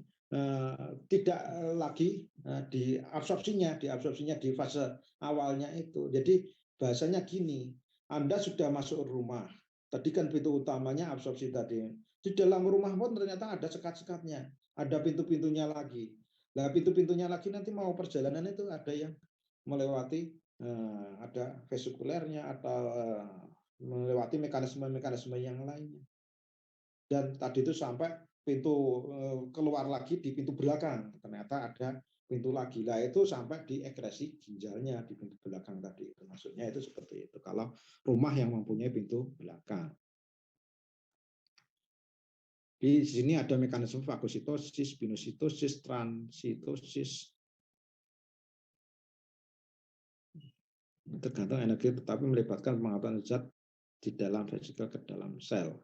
tidak lagi diabsorpsinya di fase awalnya itu. Jadi bahasanya gini, Anda sudah masuk rumah, tadi kan pintu utamanya absorpsi tadi. Di dalam rumah pun ternyata ada sekat-sekatnya, ada pintu-pintunya lagi. Nah, pintu-pintunya lagi nanti mau perjalanan itu ada yang melewati ada vesikulernya atau melewati mekanisme-mekanisme yang lainnya. Dan tadi itu sampai pintu keluar lagi di pintu belakang, ternyata ada pintu lagi. Lah itu sampai di ekresi ginjalnya di pintu belakang tadi. Itu maksudnya itu seperti itu. Kalau rumah yang mempunyai pintu belakang. Di sini ada mekanisme fagositosis, pinositosis, transitosis. Tergantung energi tetapi melibatkan pengaturan zat di dalam vesikel ke dalam sel.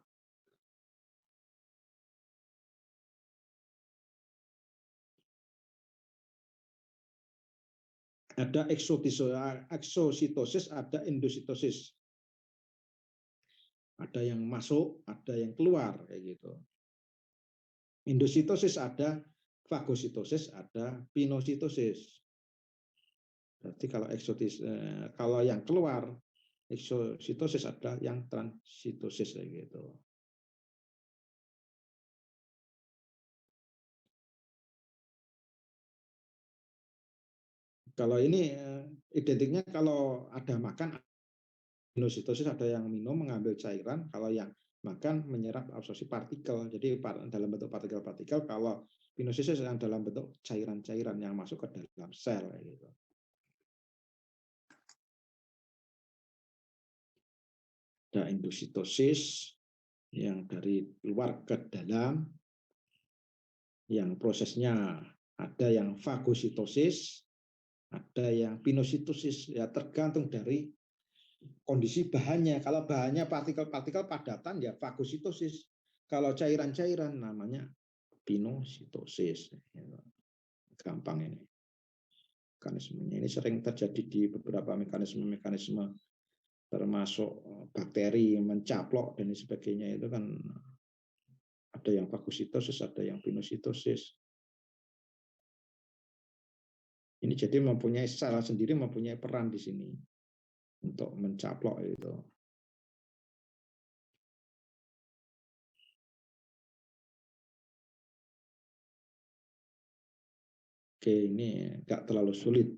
Ada eksositosis, ada endositosis. Ada yang masuk, ada yang keluar kayak gitu. Endositosis ada, fagositosis ada, pinositosis. Berarti kalau kalau yang keluar eksositosis ada, yang transitosis kayak gitu. Kalau ini identiknya kalau ada makan pinositosis ada yang minum mengambil cairan, kalau yang makan menyerap absorpsi partikel. Jadi dalam bentuk partikel-partikel, kalau pinositosis yang dalam bentuk cairan-cairan yang masuk ke dalam sel gitu. Ada endositosis yang dari luar ke dalam, yang prosesnya ada yang fagositosis, ada yang pinositosis, ya tergantung dari kondisi bahannya. Kalau bahannya partikel-partikel padatan ya fagositosis. Kalau cairan-cairan namanya pinositosis. Gampang ini. Mekanismenya ini sering terjadi di beberapa mekanisme termasuk bakteri mencaplok dan sebagainya itu kan Ada yang fagositosis, ada yang pinositosis. Ini jadi mempunyai sel sendiri, mempunyai peran di sini untuk mencaplok itu. Oke, ini nggak terlalu sulit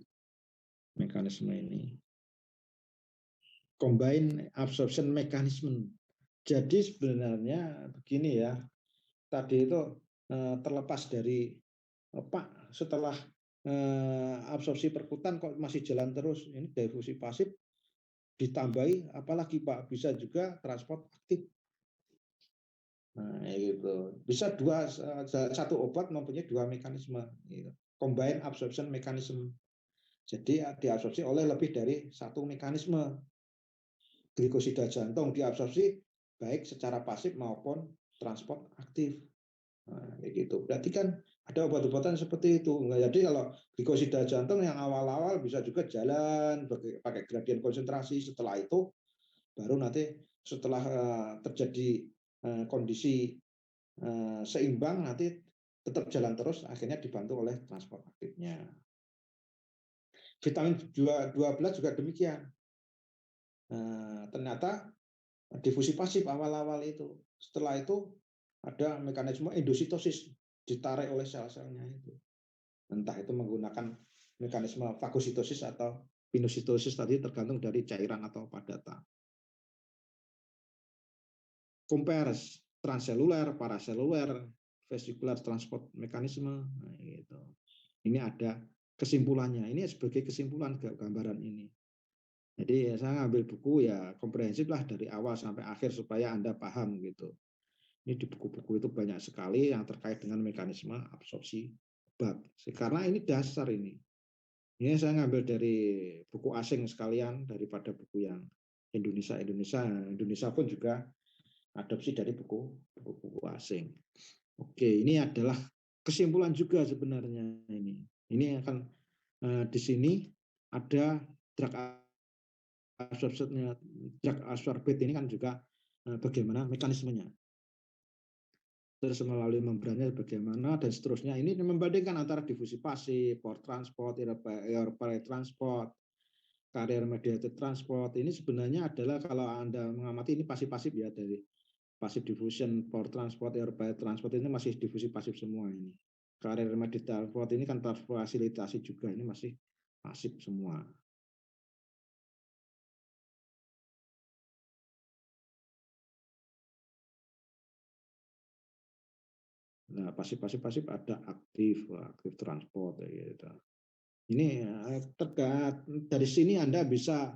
mekanisme ini. Combine absorption mechanism. Jadi sebenarnya begini ya, tadi itu terlepas dari Pak, setelah absorpsi perkutan kok masih jalan terus, ini difusi pasif ditambahi, apalagi Pak, bisa juga transport aktif. Nah, gitu. Bisa satu obat mempunyai dua mekanisme, gitu. Combine absorption mechanism. Jadi diabsorpsi oleh lebih dari satu mekanisme. Glikosida jantung diabsorpsi baik secara pasif maupun transport aktif. Nah, kayak gitu. Berarti kan ada obat-obatan seperti itu. Jadi kalau glikosida jantung yang awal-awal bisa juga jalan pakai gradien konsentrasi. Setelah itu baru nanti setelah terjadi kondisi seimbang nanti tetap jalan terus, akhirnya dibantu oleh transport aktifnya. Vitamin 12 juga demikian. Ternyata difusi pasif awal-awal itu. Setelah itu ada mekanisme endositosis, ditarik oleh sel-selnya itu. Entah itu menggunakan mekanisme fagositosis atau pinositosis tadi, tergantung dari cairan atau padatan. Compare transseluler, paraseluler, vesicular transport mekanisme. Nah, gitu. Ini ada kesimpulannya. Ini sebagai kesimpulan gambaran ini. Jadi saya ngambil buku ya komprehensif lah dari awal sampai akhir supaya Anda paham gitu. Ini di buku-buku itu banyak sekali yang terkait dengan mekanisme absorpsi obat. Karena ini dasar ini. Ini saya ngambil dari buku asing sekalian daripada buku yang Indonesia. Indonesia pun juga adopsi dari buku asing. Oke, ini adalah kesimpulan juga sebenarnya ini. Ini akan di sini ada drug absorbate ini kan juga bagaimana mekanismenya. Terus melalui membrannya bagaimana dan seterusnya. Ini membandingkan antara difusi pasif, pore transport, air transport, carrier mediated transport. Ini sebenarnya adalah kalau Anda mengamati ini pasif-pasif ya, dari pasif diffusion, pore transport, air transport ini masih difusi pasif semua ini. Carrier mediated transport ini kan terfasilitasi juga, ini masih pasif semua. Nah, pasif ada aktif transport gitu. Ini terkait dari sini Anda bisa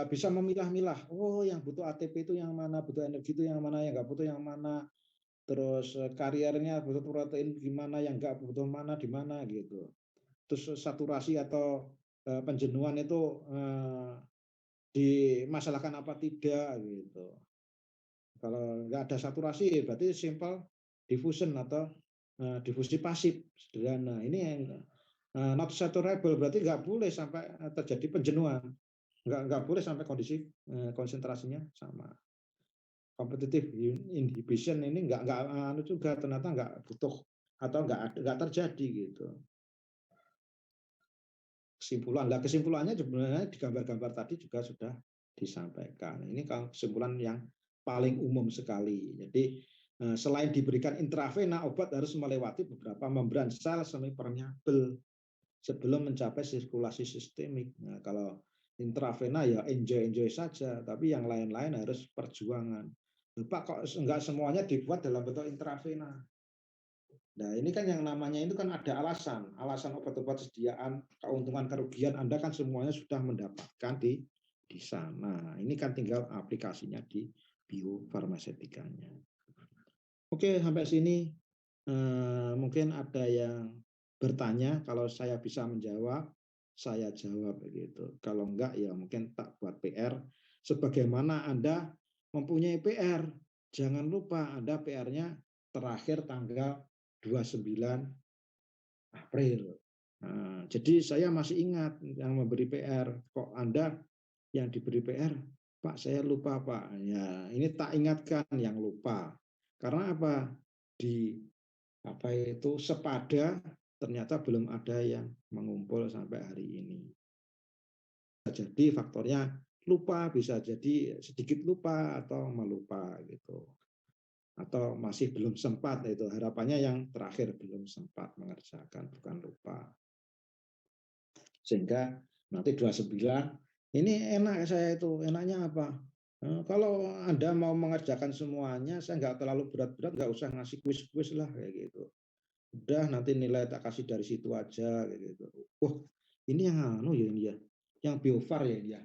bisa memilah-milah. Oh, yang butuh ATP itu yang mana, butuh energi itu yang mana, yang nggak butuh yang mana. Terus kariernya butuh protein gimana, yang nggak butuh mana di mana gitu. Terus saturasi atau penjenuhan itu dimasalahkan apa tidak gitu. Kalau nggak ada saturasi berarti simple diffusion atau difusi pasif sederhana. Ini yang not saturable berarti nggak boleh sampai terjadi penjenuhan, nggak boleh sampai kondisi konsentrasinya sama. Competitive inhibition ini nggak juga ternyata nggak butuh atau nggak terjadi gitu. Kesimpulannya sebenarnya di gambar-gambar tadi juga sudah disampaikan. Ini kesimpulan yang paling umum sekali. Jadi selain diberikan intravena, obat harus melewati beberapa membran sel semi permeabel sebelum mencapai sirkulasi sistemik. Nah, kalau intravena ya enjoy saja, tapi yang lain-lain harus perjuangan. Pak, kok enggak semuanya dibuat dalam bentuk intravena? Nah, ini kan yang namanya itu kan ada alasan obat-obat sediaan, keuntungan, kerugian, Anda kan semuanya sudah mendapatkan di sana. Ini kan tinggal aplikasinya di biofarmasetikanya. Oke, sampai sini mungkin ada yang bertanya, kalau saya bisa menjawab, saya jawab begitu. Kalau enggak ya mungkin tak buat PR. Sebagaimana Anda mempunyai PR, jangan lupa Anda PR-nya terakhir tanggal 29 April. Nah, jadi saya masih ingat yang memberi PR. Kok Anda yang diberi PR Pak, saya lupa, Pak. Ya, ini tak ingatkan yang lupa. Karena apa? Di apa itu sepada ternyata belum ada yang mengumpul sampai hari ini. Jadi faktornya lupa, bisa jadi sedikit lupa atau melupa gitu. Atau masih belum sempat, itu harapannya yang terakhir belum sempat mengerjakan, bukan lupa. Sehingga nanti 29 ini enak, saya itu enaknya apa, kalau Anda mau mengerjakan semuanya, saya nggak terlalu berat-berat, nggak usah ngasih kuis-kuis lah kayak gitu, udah nanti nilai tak kasih dari situ aja kayak gitu. Wah, ini yang anu ya, ini ya, yang biovar ya, ini ya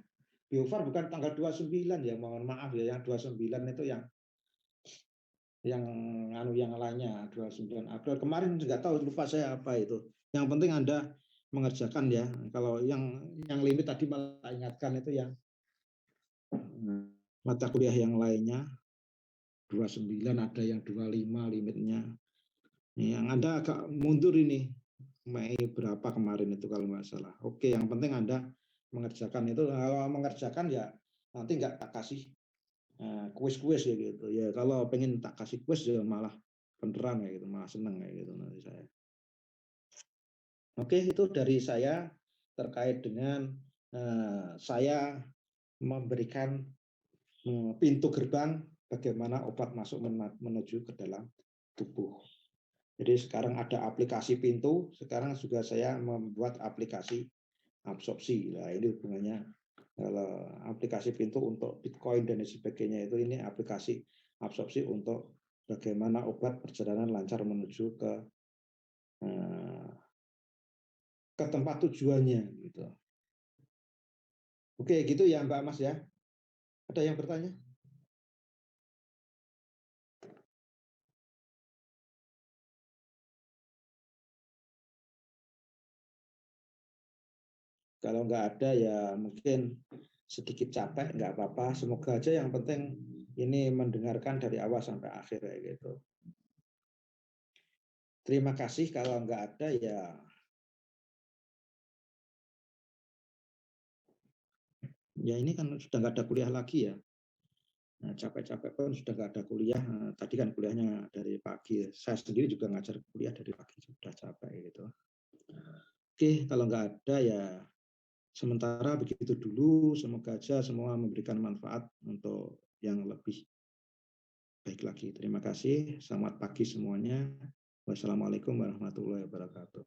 biovar bukan tanggal 29 ya, mohon maaf ya, yang 29 itu yang anu yang lainnya 29 April kemarin, nggak tahu, lupa saya apa itu. Yang penting Anda mengerjakan ya. Kalau yang limit tadi malah ingatkan itu yang mata kuliah yang lainnya 29, ada yang 25 limitnya. Yang Anda agak mundur ini, Mei berapa kemarin itu kalau nggak salah. Oke, yang penting Anda mengerjakan itu. Kalau mengerjakan ya nanti nggak tak kasih kuis-kuis ya gitu. Ya kalau pengen tak kasih kuis ya malah beneran ya gitu, malah seneng kayak gitu nanti saya. Oke, itu dari saya terkait dengan saya memberikan pintu gerbang bagaimana obat masuk menuju ke dalam tubuh. Jadi sekarang ada aplikasi pintu, sekarang juga saya membuat aplikasi absorpsi. Nah, ini hubungannya, kalau aplikasi pintu untuk Bitcoin dan sebagainya itu, ini aplikasi absorpsi untuk bagaimana obat perjalanan lancar menuju ke tempat tujuannya gitu. Oke, gitu ya Mbak Mas ya. Ada yang bertanya? Kalau nggak ada ya mungkin sedikit capek, nggak apa-apa. Semoga aja yang penting ini mendengarkan dari awal sampai akhir kayak gitu. Terima kasih. Kalau nggak ada ya ini kan sudah nggak ada kuliah lagi ya. Nah, capek-capek pun sudah nggak ada kuliah. Nah, tadi kan kuliahnya dari pagi. Saya sendiri juga ngajar kuliah dari pagi, sudah capek gitu. Oke, kalau nggak ada ya sementara begitu dulu. Semoga aja semua memberikan manfaat untuk yang lebih baik lagi. Terima kasih. Selamat pagi semuanya. Wassalamualaikum warahmatullahi wabarakatuh.